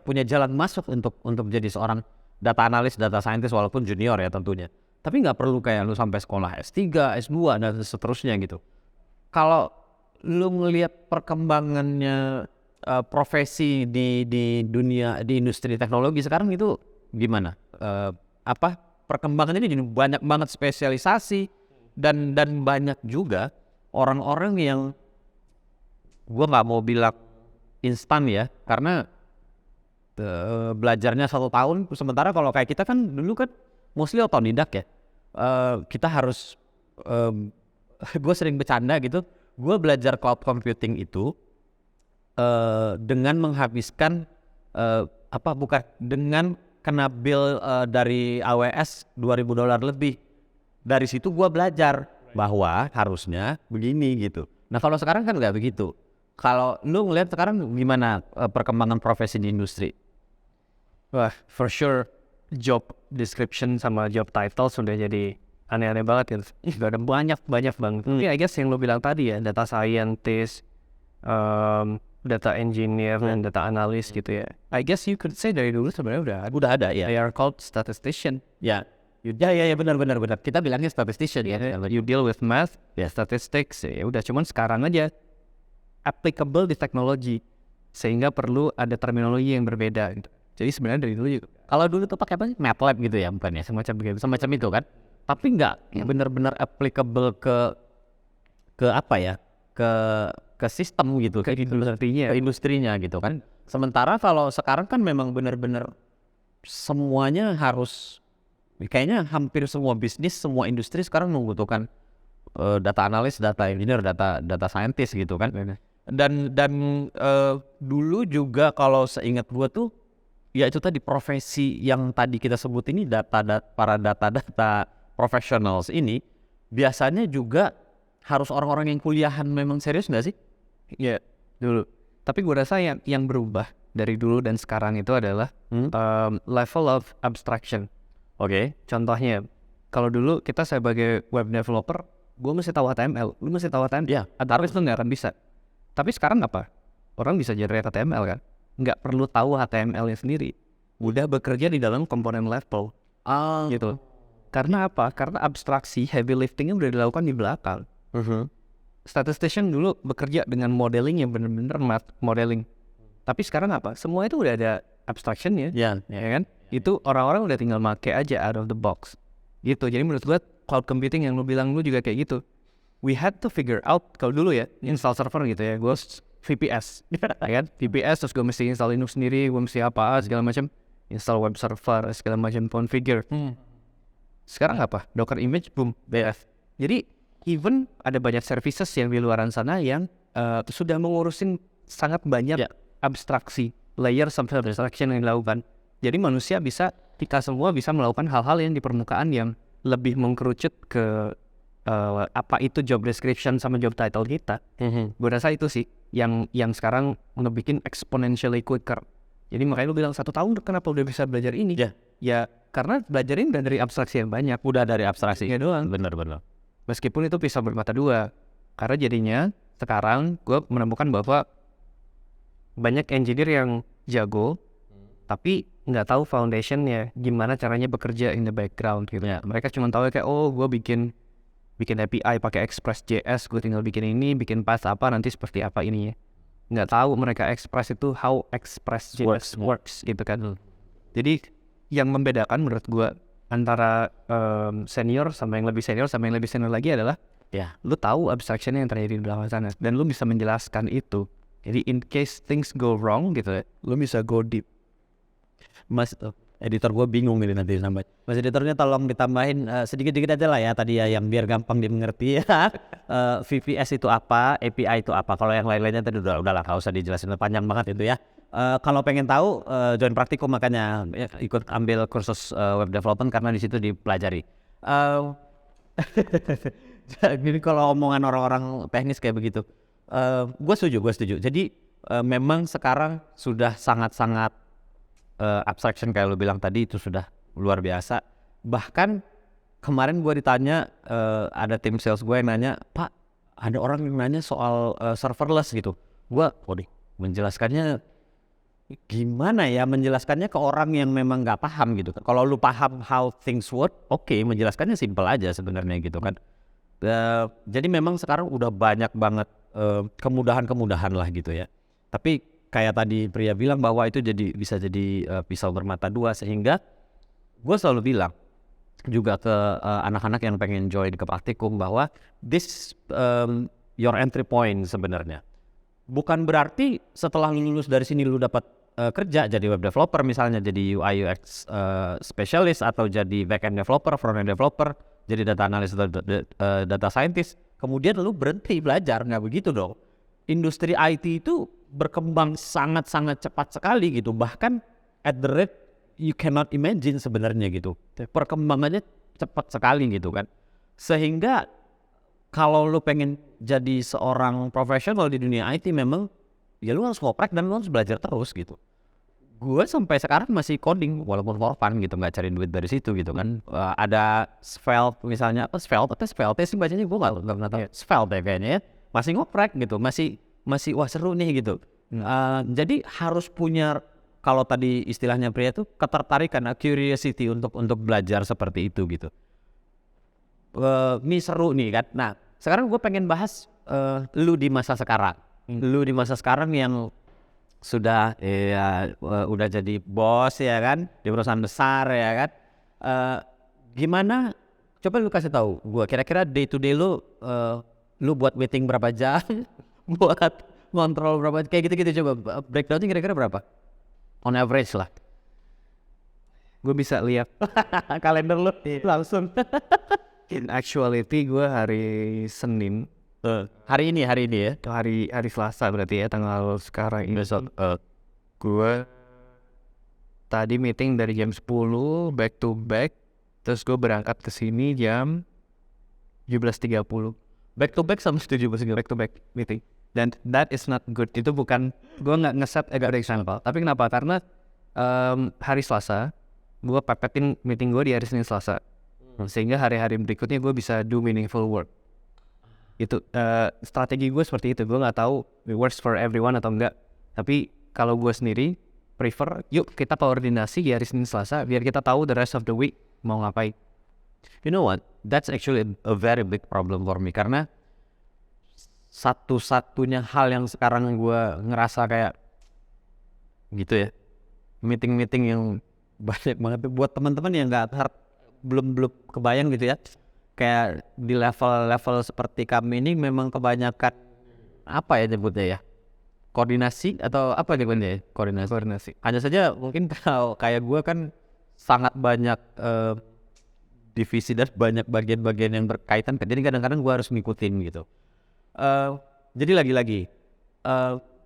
punya jalan masuk untuk jadi seorang data analis, data scientist walaupun junior ya tentunya. Tapi nggak perlu kayak lu sampai sekolah S3, S2 dan seterusnya gitu. Kalau lu ngelihat perkembangannya profesi di dunia di industri teknologi sekarang itu gimana? Apa perkembangannya ini banyak banget spesialisasi dan banyak juga orang-orang yang gua nggak mau bilang instan ya, karena belajarnya 1 tahun, sementara kalau kayak kita kan dulu kan mostly otodidak ya. Kita harus gue sering bercanda gitu, gue belajar cloud computing itu dengan menghabiskan dengan kena bill dari AWS $2.000 lebih. Dari situ gue belajar bahwa harusnya begini gitu. Nah kalau sekarang kan nggak begitu. Kalau lu ngelihat sekarang gimana perkembangan profesi di industri? Wah, for sure job description sama job title sudah jadi aneh-aneh banget gitu. Sudah ada banyak banget. Tapi I guess yang lo bilang tadi ya, data scientist, data engineer, dan data analyst gitu ya. I guess you could say dari dulu sebenarnya udah ada ya. They are called statistician. Ya benar. Kita bilangnya statistician ya. You deal with math, statistics, ya udah. Cuman sekarang aja applicable di teknologi, sehingga perlu ada terminologi yang berbeda gitu. Jadi sebenarnya dari dulu juga. Kalau dulu tuh pakai apa sih? MATLAB gitu ya, bukan ya? Semacam itu kan. Tapi nggak benar-benar applicable ke apa ya? Ke sistem gitu, ke industrinya gitu kan. Sementara kalau sekarang kan memang benar-benar semuanya harus, kayaknya hampir semua bisnis, semua industri sekarang membutuhkan data analis, data engineer, data scientist gitu kan. Dan dulu juga kalau seingat gua tuh ya itu tadi profesi yang tadi kita sebut ini para data professionals ini biasanya juga harus orang-orang yang kuliahan memang serius nggak sih? Ya dulu. Tapi gue rasa yang berubah dari dulu dan sekarang itu adalah level of abstraction. Oke. Contohnya, kalau dulu kita sebagai web developer, gue mesti tahu HTML, lu mesti tahu HTML. Ya, Otherwise lu nggak akan bisa. Tapi sekarang apa? Orang bisa generate HTML kan? Nggak perlu tahu HTML-nya sendiri. Udah bekerja di dalam komponen level. Gitu. Karena apa? Karena abstraksi, heavy lifting-nya udah dilakukan di belakang. Statistician dulu bekerja dengan modeling yang benar-benar math modeling. Tapi sekarang apa? Semua itu udah ada abstraction-nya. Ya kan? Itu orang-orang udah tinggal make aja out of the box. Gitu. Jadi menurut gue cloud computing yang lu bilang lu juga kayak gitu. We had to figure out, kalau dulu ya, install server gitu ya, gue VPS, ya kan? VPS, terus gue mesti install Linux sendiri, gue mesti apa, segala macam, install web server, segala macam, configure. Sekarang apa? Docker image, boom, BF. Jadi, even ada banyak services yang di luaran sana yang sudah mengurusin sangat banyak abstraksi, layer sampai abstraction yang dilakukan. Jadi manusia kita semua bisa melakukan hal-hal yang di permukaan yang lebih mengkerucut ke apa itu job description sama job title kita. Gue rasa itu sih yang sekarang ngebikin exponentially quicker. Jadi makanya lu bilang 1 tahun kenapa udah bisa belajar ini? Ya karena belajarin udah dari abstraksi yang banyak. Udah dari abstraksi ya doang. Bener. Meskipun itu pisau bermata dua. Karena jadinya sekarang gue menemukan bahwa banyak engineer yang jago tapi nggak tahu foundationnya, gimana caranya bekerja in the background gitu. Mereka cuma tahu kayak gue bikin API pakai Express.js, gue tinggal bikin ini, bikin path apa, nanti seperti apa ininya. Nggak tahu mereka Express itu how Express.js works gitu kan. Jadi yang membedakan menurut gue antara senior sama yang lebih senior sama yang lebih senior lagi adalah lu tahu abstractionnya yang terjadi di belakang sana dan lu bisa menjelaskan itu. Jadi in case things go wrong gitu, lu bisa go deep. Mas editor gue bingung ini nanti sampai. Mas editornya tolong ditambahin sedikit-sedikit aja lah ya tadi ya, yang biar gampang dimengerti ya. VPS itu apa, API itu apa. Kalau yang lain-lainnya tadi udah lah, nggak usah dijelasin, panjang banget itu ya. Kalau pengen tahu join praktikum, makanya ikut ambil kursus web development karena di situ dipelajari. Jadi kalau omongan orang-orang teknis kayak begitu, gue setuju. Jadi memang sekarang sudah sangat-sangat abstraction kayak lo bilang tadi itu sudah luar biasa. Bahkan kemarin gue ditanya, ada tim sales gue yang nanya, Pak, ada orang yang nanya soal serverless gitu. Gue menjelaskannya gimana ya, menjelaskannya ke orang yang memang nggak paham gitu kan. Kalau lu paham how things work, oke, menjelaskannya simple aja sebenarnya gitu kan. Jadi memang sekarang udah banyak banget kemudahan-kemudahan lah gitu ya. Tapi kayak tadi Pria bilang bahwa itu bisa jadi pisau bermata dua, sehingga gue selalu bilang juga ke anak-anak yang pengen join ke praktikum bahwa this your entry point sebenarnya. Bukan berarti setelah lulus dari sini lu dapat kerja jadi web developer misalnya, jadi UI UX specialist, atau jadi backend developer, frontend developer, jadi data analyst atau data scientist, kemudian lu berhenti belajar. Nggak begitu dong. Industri IT itu berkembang sangat-sangat cepat sekali gitu, bahkan at the rate you cannot imagine sebenarnya gitu. Perkembangannya cepat sekali gitu kan, sehingga kalau lu pengen jadi seorang profesional di dunia IT, memang ya lu harus ngoprek dan lu harus belajar terus gitu. Gue sampai sekarang masih coding walaupun for fun gitu, nggak cari duit dari situ gitu kan. Ada Svelte misalnya, Svelte sih bacanya, gue nggak tahu. Svelte ya kayaknya ya, masih ngoprek gitu, masih wah seru nih gitu. Jadi harus punya, kalau tadi istilahnya Pria tuh, ketertarikan, curiosity untuk belajar seperti itu gitu. Ini seru nih kan. Nah sekarang gue pengen bahas lu di masa sekarang. Lu di masa sekarang yang sudah udah jadi bos ya kan, di perusahaan besar ya kan. Gimana? Coba lu kasih tahu gue kira-kira day to day lu buat meeting berapa jam, buat ngontrol berapa, kayak gitu-gitu. Coba breakdownnya kira-kira berapa? On average lah. Gue bisa lihat Kalender lu langsung. in actuality gue hari Senin, Hari ini ya. hari Selasa berarti ya, tanggal sekarang ini. Besok Gue tadi meeting dari jam 10 back to back, terus gue berangkat ke sini jam 17.30. back to back sama 17 back to back meeting, dan that is not good. Itu bukan, gue nggak ngeset agak example, tapi kenapa? Karena hari Selasa gue pepetin meeting gue di hari Senin Selasa, sehingga hari-hari berikutnya gue bisa do meaningful work. Itu strategi gue seperti itu. Gue nggak tahu it works for everyone atau enggak, tapi kalau gue sendiri prefer, yuk kita koordinasi di hari Senin Selasa biar kita tahu the rest of the week mau ngapain. You know what? That's actually a very big problem for me, karena satu-satunya hal yang sekarang gue ngerasa kayak gitu ya, meeting yang banyak banget buat teman-teman yang belum kebayang gitu ya, kayak di level seperti kami ini memang kebanyakan apa ya nyebutnya ya, koordinasi atau apa nyebutnya ya, koordinasi. Hanya saja mungkin kalau kayak gue kan sangat banyak divisi dan banyak bagian-bagian yang berkaitan, jadi kadang-kadang gue harus ngikutin gitu. Jadi lagi-lagi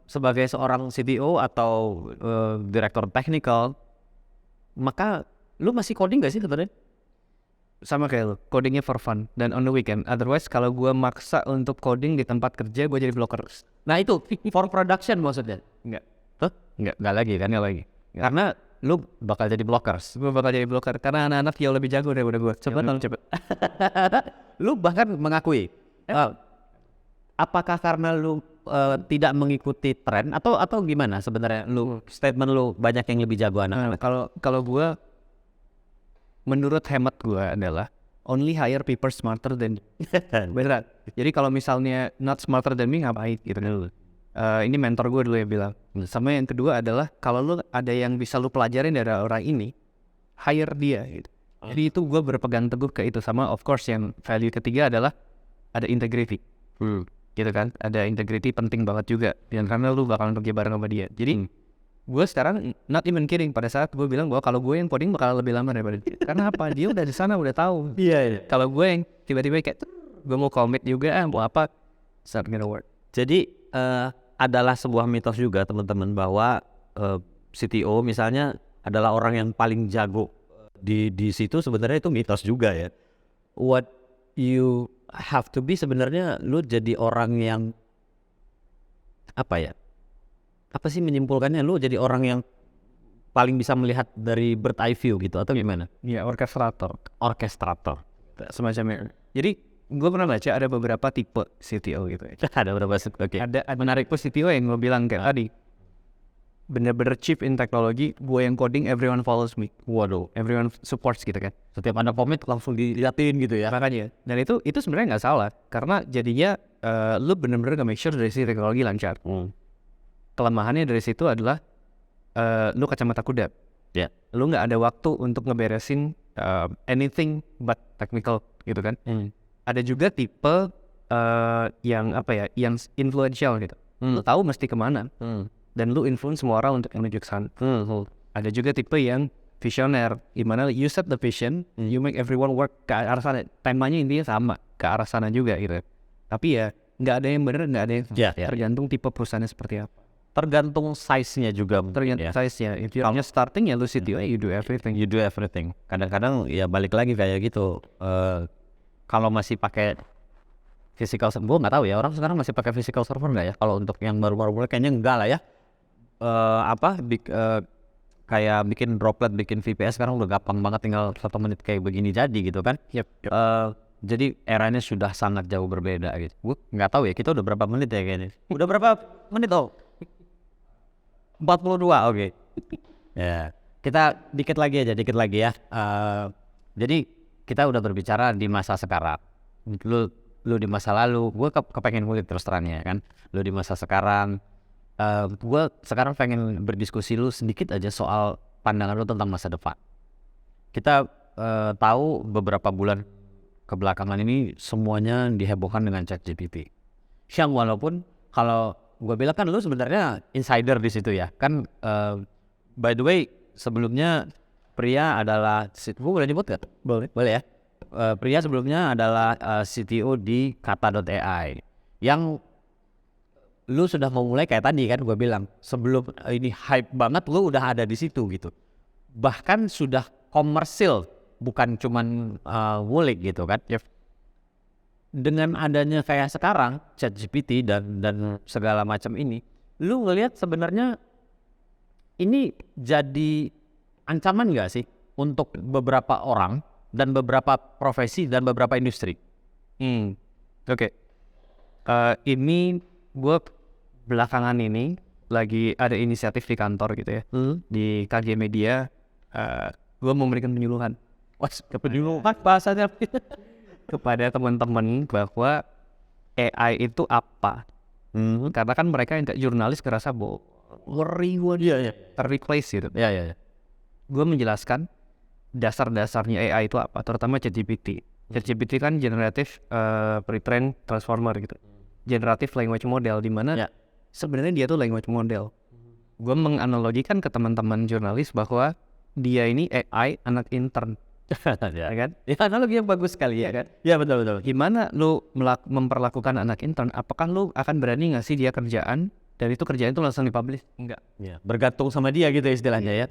sebagai seorang CTO atau direktur technical, maka lu masih coding gak sih sebenarnya? Sama kayak lu, codingnya for fun dan on the weekend. Otherwise kalau gue maksa untuk coding di tempat kerja, gue jadi blocker. Nah itu for production maksudnya? Enggak. Tuh? Enggak lagi kan, enggak lagi. Karena lu bakal jadi blockers. Gue bakal jadi blocker karena anak-anak jauh lebih jago daripada gue. Cepet. Lu bahkan mengakui. Apakah karena lu tidak mengikuti tren atau gimana sebenarnya? Lu statement lu banyak yang lebih jago anak. Kalau gue, menurut hemat gue adalah only hire people smarter than beneran. Jadi kalau misalnya not smarter than me, ngapain gitu kan. Ini mentor gue dulu yang bilang. Sama yang kedua adalah kalau lu ada yang bisa lu pelajarin dari orang ini, hire dia gitu. Jadi itu gue berpegang teguh ke itu. Sama of course yang value ketiga adalah ada integrity. Gitu kan, ada integrity penting banget juga, dan karena lu bakal kerja bareng sama dia. Jadi gue sekarang not even kidding pada saat gue bilang bahwa kalau gue yang coding bakal lebih lama daripada dia. Karena apa? Dia udah di sana, udah tahu. Iya. Kalau gue yang tiba-tiba kayak gue mau commit juga, mau apa, it's not gonna work. Jadi adalah sebuah mitos juga teman-teman bahwa CTO misalnya adalah orang yang paling jago di situ. Sebenarnya itu mitos juga ya. What you have to be sebenarnya, lu jadi orang yang apa ya? Apa sih menyimpulkannya, lu jadi orang yang paling bisa melihat dari bird eye view gitu atau gimana? Iya, orkestrator Semacamnya. Jadi gue pernah baca ada beberapa tipe CTO gitu ya. Ada berapa? Oke. Ada menarik CTO yang gue bilang kayak tadi, bener-bener chief in teknologi, gue yang coding, everyone follows me, Waduh, everyone supports gitu kan. setiap ada komit langsung diliatin gitu ya. Makanya, dan itu sebenarnya nggak salah, karena jadinya lu bener-bener nge-make sure dari sisi teknologi lancar. Kelemahannya dari situ adalah lu kacamata kuda. Ya. Lu nggak ada waktu untuk ngeberesin anything but technical gitu kan. Ada juga tipe yang apa ya, yang influential gitu. Lu tahu mesti kemana, dan lu influence semua orang untuk menuju ke sana. Ada juga tipe yang visioner, gimana you set the vision, you make everyone work ke arah sana. Temanya intinya sama, ke arah sana juga gitu. Tapi ya nggak ada yang benar, nggak ada yang Ya. tergantung tipe perusahaannya seperti apa. Tergantung size-nya juga mungkin Tergantung ya. size-nya. If you're just starting ya lu CTO, you do everything. You do everything. Kadang-kadang ya balik lagi kayak gitu. Kalau masih pakai physical server, gue nggak tahu ya orang sekarang masih pakai physical server nggak ya? Kalau untuk yang baru-baru mulai kayaknya enggak lah ya. Kayak bikin droplet, bikin VPS sekarang udah gampang banget, tinggal 1 menit kayak begini jadi gitu kan. Jadi eranya sudah sangat jauh berbeda gitu. Gue nggak tahu ya kita udah berapa menit ya kayaknya. Udah berapa menit 42, oke. Ya, kita dikit lagi ya. Jadi kita udah berbicara di masa sekarang. Lu di masa lalu, gue kepengen ngulik terus terangnya kan. Lu di masa sekarang, gue sekarang pengen berdiskusi lu sedikit aja soal pandangan lu tentang masa depan. Kita tahu beberapa bulan kebelakangan ini semuanya dihebohkan dengan ChatGPT. Yang walaupun kalau gue bilang kan lu sebenarnya insider di situ ya kan. By the way, sebelumnya Pria adalah, gue boleh nyebut gak? Boleh ya. Pria sebelumnya adalah CTO di Kata.ai yang lu sudah memulai kayak tadi kan gue bilang, sebelum ini hype banget lu udah ada di situ gitu. Bahkan sudah komersil, bukan cuman ngulik gitu kan. Dengan adanya kayak sekarang ChatGPT dan segala macam ini, lu ngelihat sebenarnya ini jadi ancaman nggak sih untuk beberapa orang dan beberapa profesi dan beberapa industri? Oke. Ini gue belakangan ini lagi ada inisiatif di kantor gitu ya, di KG Media. Gue memberikan penyuluhan. Penyuluhan bahasanya kepada teman-teman bahwa AI itu apa. Karena kan mereka yang kayak jurnalis ngerasa ngeri gue dia terreplace gitu. Gue menjelaskan dasar-dasarnya AI itu apa, terutama ChatGPT. ChatGPT kan generative pre-trained transformer gitu, generative language model, di mana sebenarnya dia tuh language model. Gue menganalogikan ke teman-teman jurnalis bahwa dia ini AI anak intern. ya kan? Ya, analogi yang bagus sekali ya kan? Ya betul. Gimana lu memperlakukan anak intern? Apakah lu akan berani ngasih dia kerjaan dan itu kerjaan itu langsung dipublish? Enggak. Ya, bergantung sama dia gitu istilahnya ya.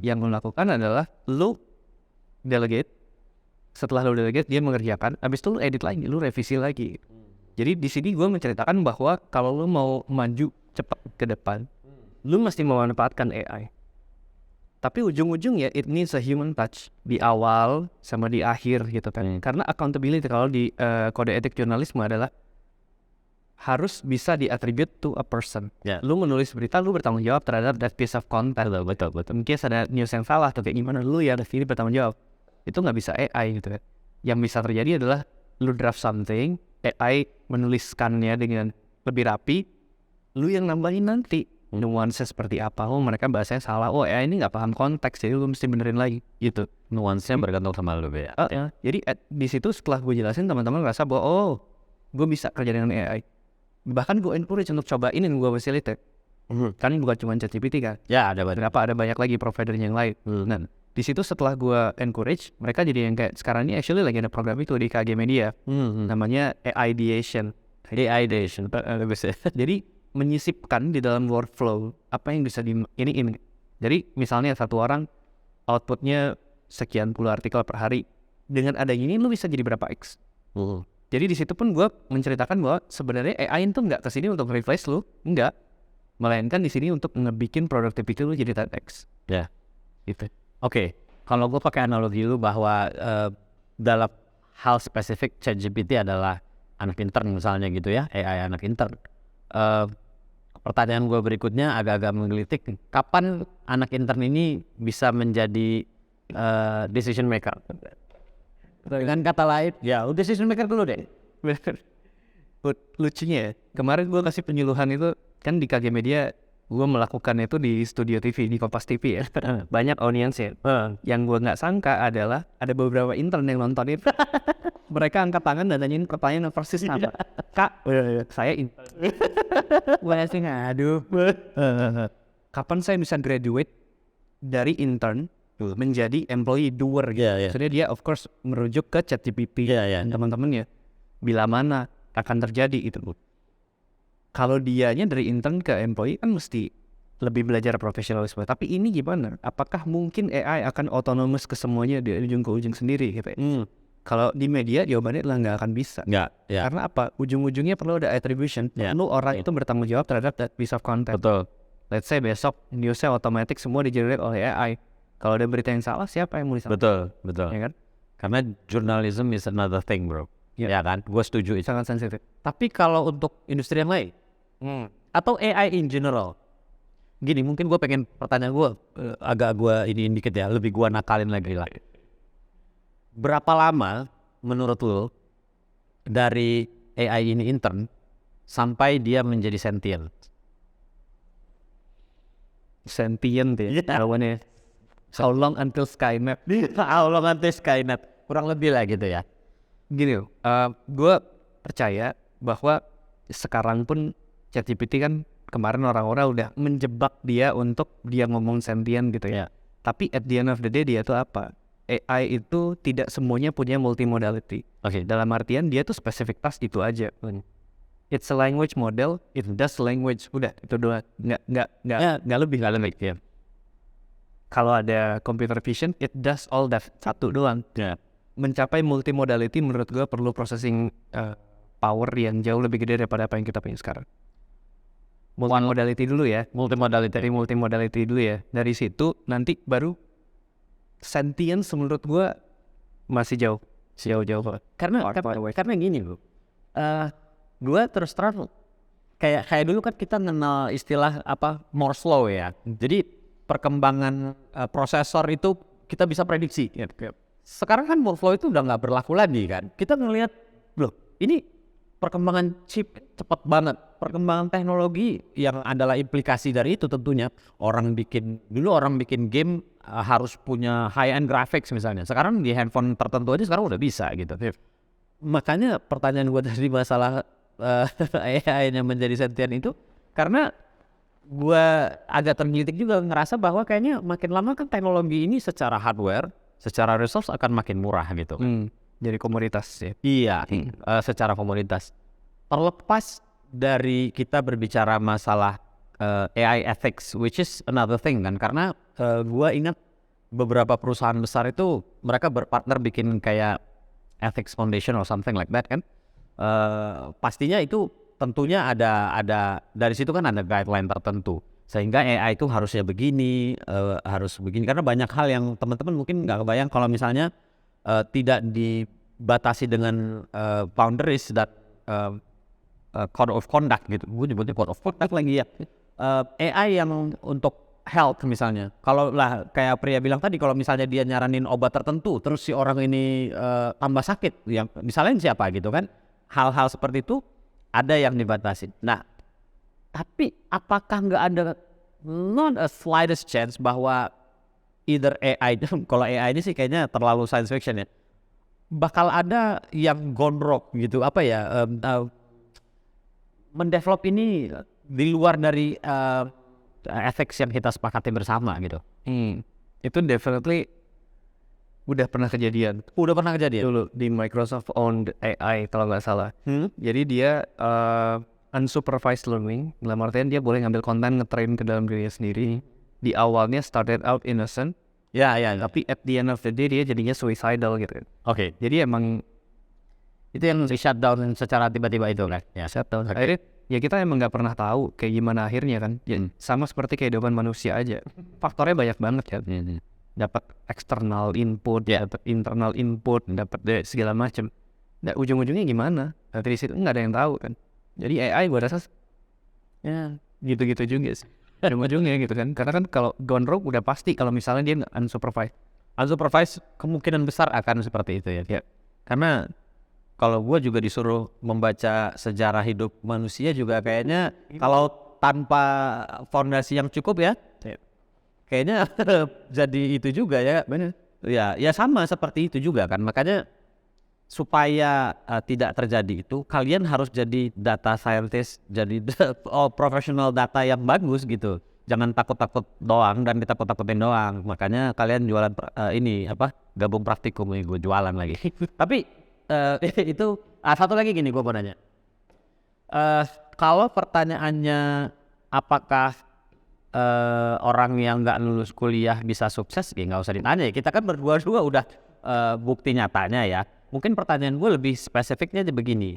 Yang lu lakukan adalah lu delegate. Setelah lu delegate, dia mengerjakan. Habis itu lu edit lagi, lu revisi lagi. Jadi di sini gue menceritakan bahwa kalau lu mau maju cepat ke depan, lu mesti memanfaatkan AI. Tapi ujung-ujungnya it needs a human touch di awal sama di akhir gitu kan. Karena accountability kalau di kode etik jurnalisme adalah harus bisa di-attribute to a person. Lu menulis berita, lu bertanggung jawab terhadap that piece of content. Betul. Mungkin ada news yang salah atau kayak gimana, lu ya ini bertanggung jawab. Itu nggak bisa AI gitu kan. Yang bisa terjadi adalah lu draft something, AI menuliskannya dengan lebih rapi, lu yang nambahin nanti nuansa seperti apa. Mereka bahasanya salah, AI ini nggak paham konteks, jadi lu mesti benerin lagi gitu. Nuansanya bergantung sama lu ya. Jadi di situ setelah gue jelasin, teman-teman ngerasa bahwa gue bisa kerja dengan AI. Bahkan gue encourage untuk cobain dan gue facilitate. Kan bukan cuma ChatGPT kan. Ya ada banyak lagi providernya yang lain. Nah di situ setelah gue encourage, mereka jadi yang kayak sekarang ini actually lagi ada program itu di KG Media, namanya AI Ideation. Jadi menyisipkan di dalam workflow apa yang bisa ini. Jadi misalnya satu orang outputnya sekian puluh artikel per hari, dengan ada gini lu bisa jadi berapa X. Jadi di situ pun gue menceritakan bahwa sebenarnya AI itu nggak kesini untuk replace lu, enggak, melainkan di sini untuk ngebikin productivity lu jadi 10x. Gitu. Oke, kalau gue pakai analogi lu bahwa dalam hal spesifik ChatGPT adalah anak intern misalnya gitu ya, AI anak intern. pertanyaan gue berikutnya agak-agak menggelitik. Kapan anak intern ini bisa menjadi decision maker? Dengan kata lain, ya decision maker dulu deh. Bener. Lucunya ya, kemarin gue kasih penyuluhan itu kan di KG Media, gue melakukan itu di studio TV, di Kompas TV ya. Banyak audiens ya. Yang gue nggak sangka adalah ada beberapa intern yang nonton itu. Mereka angkat tangan dan nanyain pertanyaan yang persis sama. Kak, saya intern. Gue sih aduh. Kapan saya bisa graduate dari intern menjadi employee doer gitu. Maksudnya dia of course merujuk ke ChatGPT teman-temannya. Bila mana akan terjadi itu. Kalau dianya dari intern ke employee kan mesti lebih belajar profesionalisme. Tapi ini gimana? Apakah mungkin AI akan otonomous ke semuanya dari ujung ke ujung sendiri gitu ya? Kalau di media jawabannya adalah nggak akan bisa. Karena apa? Ujung-ujungnya perlu ada attribution. Perlu orang itu bertanggung jawab terhadap that piece of content. Betul. Let's say besok newsnya otomatis semua di-generate oleh AI. Kalau ada berita yang salah, siapa yang mau disalahkan? Betul. Ya kan? Karena journalism is another thing, bro. Ya kan? Gue setuju itu. Sangat sensitif. Tapi kalau untuk industri yang lain, atau AI in general, gini, mungkin gue pengen pertanyaan gue agak gue ini dikit ya, lebih gue nakalin lagi lah. Berapa lama menurut lo dari AI ini intern sampai dia menjadi sentient? Sentient ya, jawabannya. How long until Skynet? How long until Skynet? Kurang lebih lah gitu ya. Gini, gue percaya bahwa sekarang pun ChatGPT kan kemarin orang-orang udah menjebak dia untuk dia ngomong sentient gitu ya. Tapi at the end of the day dia tuh apa? AI itu tidak semuanya punya multimodality. Dalam artian dia tuh specific task itu aja. It's a language model, it does language, udah itu doang. Nggak lebih ya. Kalau ada computer vision, it does all that, satu doang. Mencapai multimodality menurut gue perlu processing power yang jauh lebih gede daripada apa yang kita punya sekarang. Multimodality dulu ya. Dari multimodality dulu ya. Dari situ nanti baru sentience menurut gue masih jauh. Jauh. Karena gini loh. Gue terus terang kayak dulu kan kita kenal istilah apa Moore's law ya. Jadi perkembangan prosesor itu kita bisa prediksi. Sekarang kan Moore's law itu udah nggak berlaku lagi kan. Kita ngelihat loh, ini perkembangan chip cepat banget. Perkembangan teknologi yang adalah implikasi dari itu tentunya. Orang bikin game harus punya high end graphics misalnya. Sekarang di handphone tertentu aja sekarang udah bisa gitu. Makanya pertanyaan gue tadi masalah AI yang menjadi sentient itu karena gue agak tergelitik juga ngerasa bahwa kayaknya makin lama kan teknologi ini secara hardware, secara resource akan makin murah gitu. Jadi komoditas ya. Iya, secara komoditas. Terlepas dari kita berbicara masalah AI ethics, which is another thing kan, karena gue ingat beberapa perusahaan besar itu mereka berpartner bikin kayak ethics foundation or something like that kan. Pastinya itu tentunya ada dari situ kan ada guideline tertentu sehingga AI itu harusnya begini, harus begini karena banyak hal yang teman-teman mungkin nggak kebayang kalau misalnya tidak dibatasi dengan boundaries dan code of conduct gitu. Gue nyebutnya code of conduct lagi ya. AI yang untuk health misalnya, kalau lah kayak pria bilang tadi, kalau misalnya dia nyaranin obat tertentu terus si orang ini tambah sakit, yang misalnya siapa gitu kan, hal-hal seperti itu ada yang dibatasi. Nah, tapi apakah nggak ada not a slightest chance bahwa either AI, kalau AI ini sih kayaknya terlalu science fiction ya, bakal ada yang gondrok gitu, apa ya, mendevelop ini di luar dari ethics yang kita sepakati bersama gitu. Itu definitely udah pernah kejadian. Dulu di Microsoft owned AI kalau nggak salah. Jadi dia unsupervised learning, dalam artian dia boleh ngambil konten ngetrain ke dalam dirinya sendiri. Di awalnya started out innocent. Ya. Tapi at the end of the day dia jadinya suicidal gitu. Jadi emang itu yang di shutdown secara tiba-tiba itu kan? Ya, shutdown. Akhirnya ya kita emang nggak pernah tahu kayak gimana akhirnya kan. Ya, sama seperti kehidupan manusia aja. Faktornya banyak banget kan. Dapat external input, dapat internal input, dapat segala macam. Nah, ujung-ujungnya gimana? Dari situ nggak ada yang tahu kan. Jadi AI gue rasa ya gitu-gitu juga sih ujung-ujungnya gitu kan, karena kan kalau gone rogue udah pasti kalau misalnya dia unsupervised. Unsupervised kemungkinan besar akan seperti itu ya. Karena kalau gue juga disuruh membaca sejarah hidup manusia juga kayaknya kalau tanpa fondasi yang cukup ya, kayaknya jadi itu juga ya. Bener. Ya sama seperti itu juga kan. Makanya supaya tidak terjadi itu, kalian harus jadi data scientist, jadi profesional data yang bagus gitu. Jangan takut-takut doang dan ditakut-takutin doang. Makanya kalian jualan gabung praktikum nih, gue jualan lagi. Tapi itu satu lagi gini, gue mau nanya. Kalau pertanyaannya apakah orang yang nggak lulus kuliah bisa sukses, ya nggak usah ditanya. Kita kan berdua-dua udah bukti nyatanya ya. Mungkin pertanyaan gue lebih spesifiknya begini.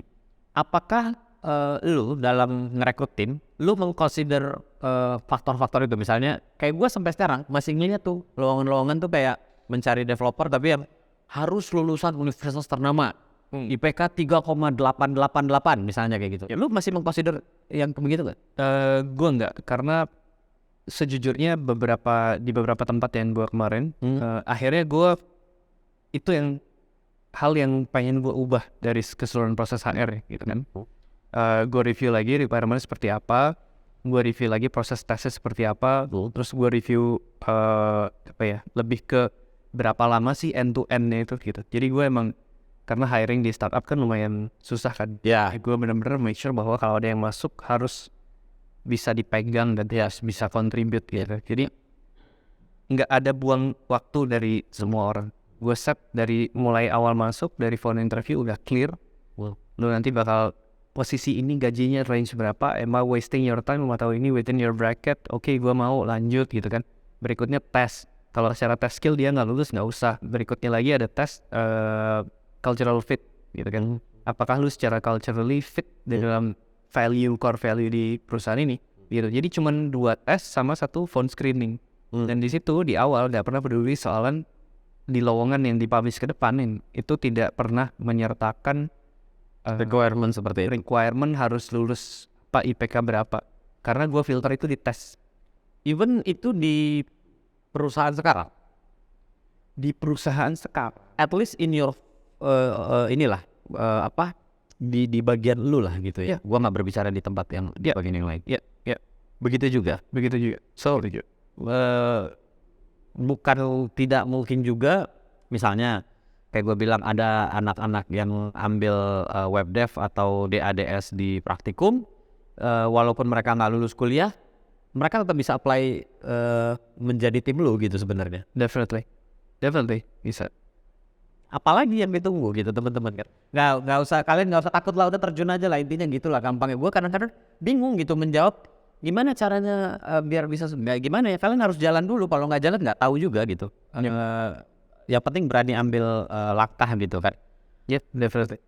Apakah lu dalam ngerekrut tim, lu mengconsider faktor-faktor itu? Misalnya kayak gue sampai sekarang masih ngeliat tuh lowongan-lowongan tuh kayak mencari developer tapi yang harus lulusan universitas ternama, IPK 3,888 misalnya kayak gitu. Ya lu masih mengconsider yang begitu gak? Gue enggak, karena sejujurnya di beberapa tempat yang gue kemarin akhirnya gue itu yang hal yang pengen gue ubah dari keseluruhan proses HR gitu kan. Gue review lagi requirement seperti apa, gue review lagi proses tesnya seperti apa, terus gue review lebih ke berapa lama sih end to end-nya itu gitu. Jadi gue emang karena hiring di startup kan lumayan susah kan. Gue benar-benar make sure bahwa kalau ada yang masuk harus bisa dipegang dan bisa contribute gitu. Jadi nggak ada buang waktu dari semua orang. Gue set dari mulai awal masuk, dari phone interview udah clear. Lu nanti bakal posisi ini gajinya range berapa, am I wasting your time atau ini within your bracket, oke gue mau lanjut gitu kan. Berikutnya tes, kalau secara tes skill dia nggak lulus nggak usah. Berikutnya lagi ada tes cultural fit gitu kan. Apakah lu secara culturally fit di dalam core value di perusahaan ini gitu. Jadi cuman 2 tes sama 1 phone screening. Dan di situ di awal nggak pernah peduli soalan di lowongan yang dipublish ke depan itu tidak pernah menyertakan requirement seperti itu. Requirement harus lulus IPK berapa. Karena gue filter itu di tes. Even itu di perusahaan sekarang. Di perusahaan sekarang. At least in your di bagian lu lah gitu ya. Gua nggak berbicara di tempat yang di bagian yang lain. Begitu juga. So bukan tidak mungkin juga misalnya kayak gue bilang ada anak-anak yang ambil web dev atau DADS di praktikum, walaupun mereka nggak lulus kuliah, mereka tetap bisa apply menjadi tim lu gitu sebenarnya. Definitely bisa. Apalagi yang ditunggu gitu teman-teman kan. Kalian nggak usah takut lah, udah terjun aja lah, intinya gitulah gampangnya. Gue kadang-kadang bingung gitu menjawab gimana caranya biar bisa gimana ya, kalian harus jalan dulu, kalau nggak jalan nggak tahu juga gitu. Yang penting berani ambil langkah gitu kan. Definitely.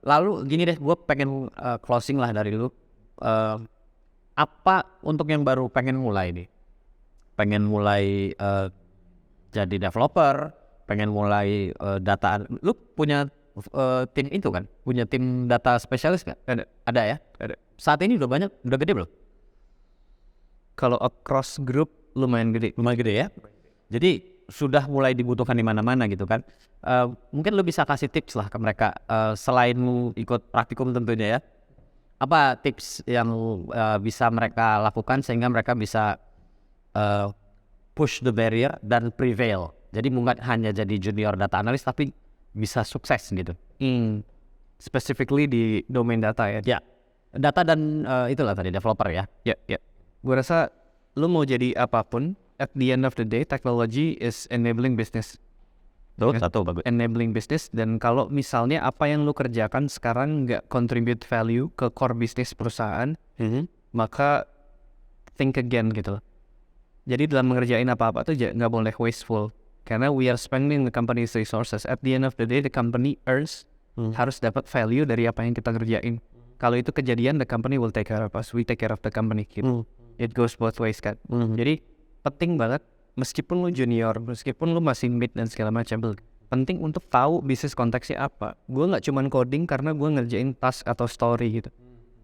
Lalu gini deh, gue pengen closing lah dari lu. Apa untuk yang baru pengen mulai nih, pengen mulai jadi developer, pengen mulai data, lu punya tim itu kan, punya tim data spesialis kan? Ada ya? Ada. Saat ini udah gede belum? Kalau across group lumayan gede ya. Jadi sudah mulai dibutuhkan di mana-mana gitu kan. Mungkin lu bisa kasih tips lah ke mereka, selain lu ikut praktikum tentunya ya. Apa tips yang bisa mereka lakukan sehingga mereka bisa push the barrier dan prevail. Jadi bukan hanya jadi junior data analyst tapi bisa sukses gitu. Specifically di domain data ya. Data dan itulah tadi developer ya. Gue rasa lu mau jadi apapun, at the end of the day technology is enabling business. Satu bagus. Enabling business, dan kalau misalnya apa yang lu kerjakan sekarang nggak contribute value ke core business perusahaan, maka think again gitu. Jadi dalam mengerjain apa-apa tuh nggak boleh wasteful. Karena we are spending the company's resources. At the end of the day, the company earns, harus dapat value dari apa yang kita kerjain. Kalau itu kejadian, the company will take care of us. We take care of the company. Gitu. It goes both ways kan. Jadi penting banget, meskipun lu junior, meskipun lu masih mid dan segala macam, penting untuk tahu bisnis konteksnya apa. Gue nggak cuman coding karena gue ngerjain task atau story gitu.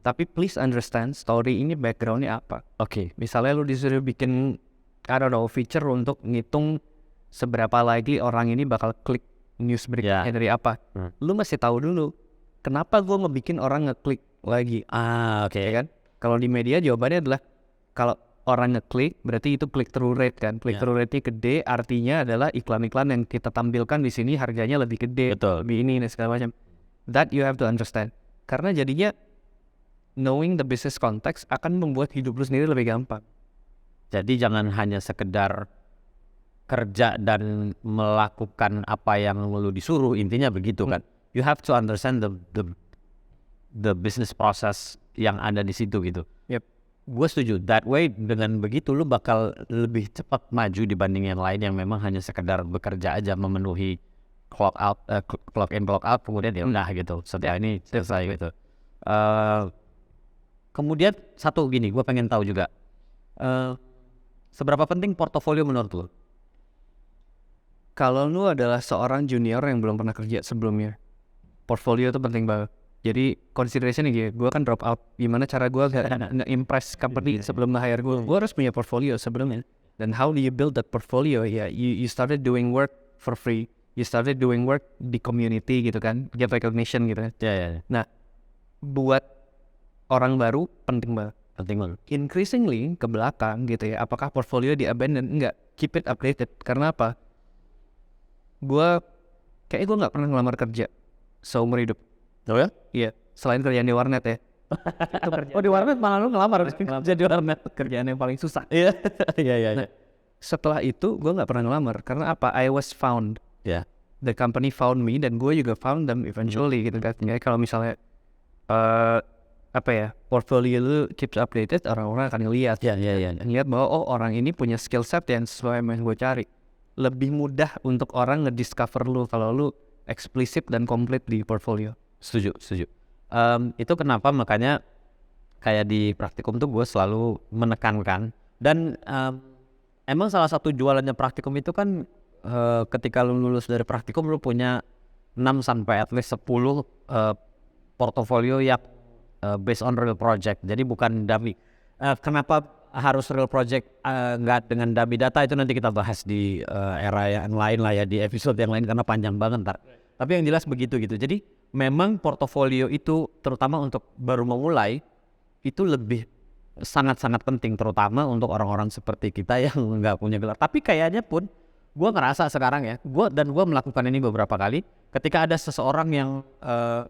Tapi please understand story ini backgroundnya apa. Oke. Misalnya lu disuruh bikin I don't know feature untuk ngitung seberapa likely orang ini bakal klik news berikutnya dari apa. Lu masih tahu dulu kenapa gue ngebikin orang ngeklik lagi. Oke. Ya kan? Kalau di media jawabannya adalah kalau orang ngeklik berarti itu click through rate kan. Click through rate-nya gede, artinya adalah iklan-iklan yang kita tampilkan di sini harganya lebih gede, Betul. lebih ini dan segala macam. That you have to understand. Karena jadinya knowing the business context akan membuat hidup lu sendiri lebih gampang. Jadi jangan hanya sekedar kerja dan melakukan apa yang lu disuruh, intinya begitu kan. You have to understand the business process yang ada di situ gitu. Yep. Gue setuju. That way dengan begitu lu bakal lebih cepat maju dibanding yang lain yang memang hanya sekedar bekerja aja memenuhi clock in clock out kemudian ya udah gitu. Setelah ini selesai gitu. Kemudian satu gini, gue pengen tahu juga seberapa penting portofolio menurut lu? Kalau lu adalah seorang junior yang belum pernah kerja sebelumnya, portfolio itu penting banget. Jadi consideration nih, gue kan drop out. Gimana cara gue nge-impress company sebelum nge-hire gue? Gue harus punya portfolio sebelumnya. Dan how do you build that portfolio? Ya, you started doing work for free. You started doing work di community gitu kan, get recognition gitu kan. Ya. Nah, buat orang baru penting banget. Penting banget. Increasingly ke belakang gitu ya, apakah portfolio di abandon? Enggak, keep it updated. Karena apa? Kayaknya gue nggak pernah ngelamar kerja seumur hidup. Oh ya? Iya, selain kerjaan di warnet ya. Oh di warnet malah lu ngelamar kerja di warnet. Kerjaan yang paling susah. Iya. Iya. Nah, setelah itu gue nggak pernah ngelamar karena apa? I was found. Ya. The company found me dan gue juga found them eventually gitu kan. Jadi kalau misalnya portfolio lu keep updated, orang-orang akan ngeliat. Iya. Ngeliat bahwa orang ini punya skill set yang sesuai sama yang gue cari. Lebih mudah untuk orang ngediscover lu kalau lu eksplisit dan komplit di portfolio. Setuju. Itu kenapa makanya kayak di praktikum tuh gue selalu menekankan. Dan emang salah satu jualannya praktikum itu kan ketika lu lulus dari praktikum lu punya 6 sampai at least 10 portofolio yang based on real project. Jadi bukan dummy. Kenapa harus real project nggak dengan dummy data, itu nanti kita bahas di era yang lain lah ya, di episode yang lain karena panjang banget ntar. Tapi yang jelas begitu gitu. Jadi memang portofolio itu terutama untuk baru memulai itu lebih sangat-sangat penting, terutama untuk orang-orang seperti kita yang nggak punya gelar. Tapi kayaknya pun gue ngerasa sekarang ya, gue melakukan ini beberapa kali. Ketika ada seseorang yang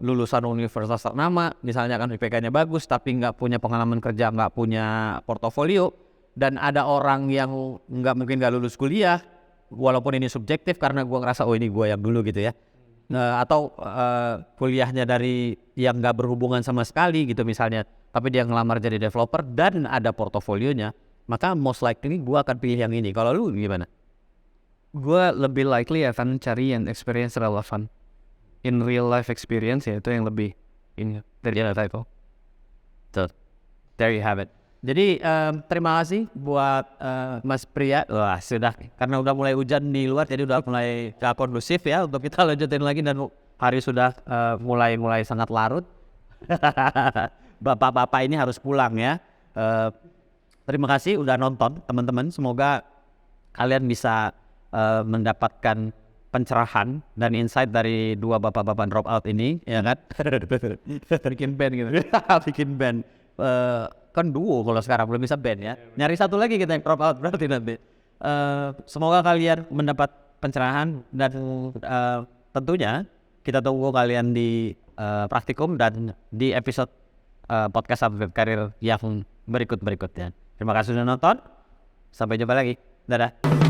lulusan universitas ternama, misalnya kan IPK-nya bagus, tapi nggak punya pengalaman kerja, nggak punya portofolio, dan ada orang yang mungkin nggak lulus kuliah, walaupun ini subjektif karena gue ngerasa ini gue yang dulu gitu ya, atau kuliahnya dari yang nggak berhubungan sama sekali gitu misalnya, tapi dia ngelamar jadi developer dan ada portofolionya, maka most likely gue akan pilih yang ini. Kalau lu gimana? Gue lebih likely akan cari yang experience relevan in real life experience, ya itu yang lebih ini dari title. So, there you have it. Jadi terima kasih buat Mas Priya. Wah sudah, karena udah mulai hujan di luar jadi udah mulai gak kondusif ya untuk kita lanjutin lagi, dan hari sudah mulai sangat larut. Bapak-bapak ini harus pulang ya. Terima kasih udah nonton teman-teman, semoga kalian bisa mendapatkan pencerahan dan insight dari dua bapak-bapak drop out ini, ya kan? Bikin band gitu. Bikin band. Kan duo kalau sekarang belum bisa band ya. Nyari satu lagi kita yang drop out berarti nanti. Semoga kalian mendapat pencerahan dan tentunya kita tunggu kalian di praktikum dan di episode podcast Upgrade Career yang berikutnya. Terima kasih sudah nonton. Sampai jumpa lagi. Dadah.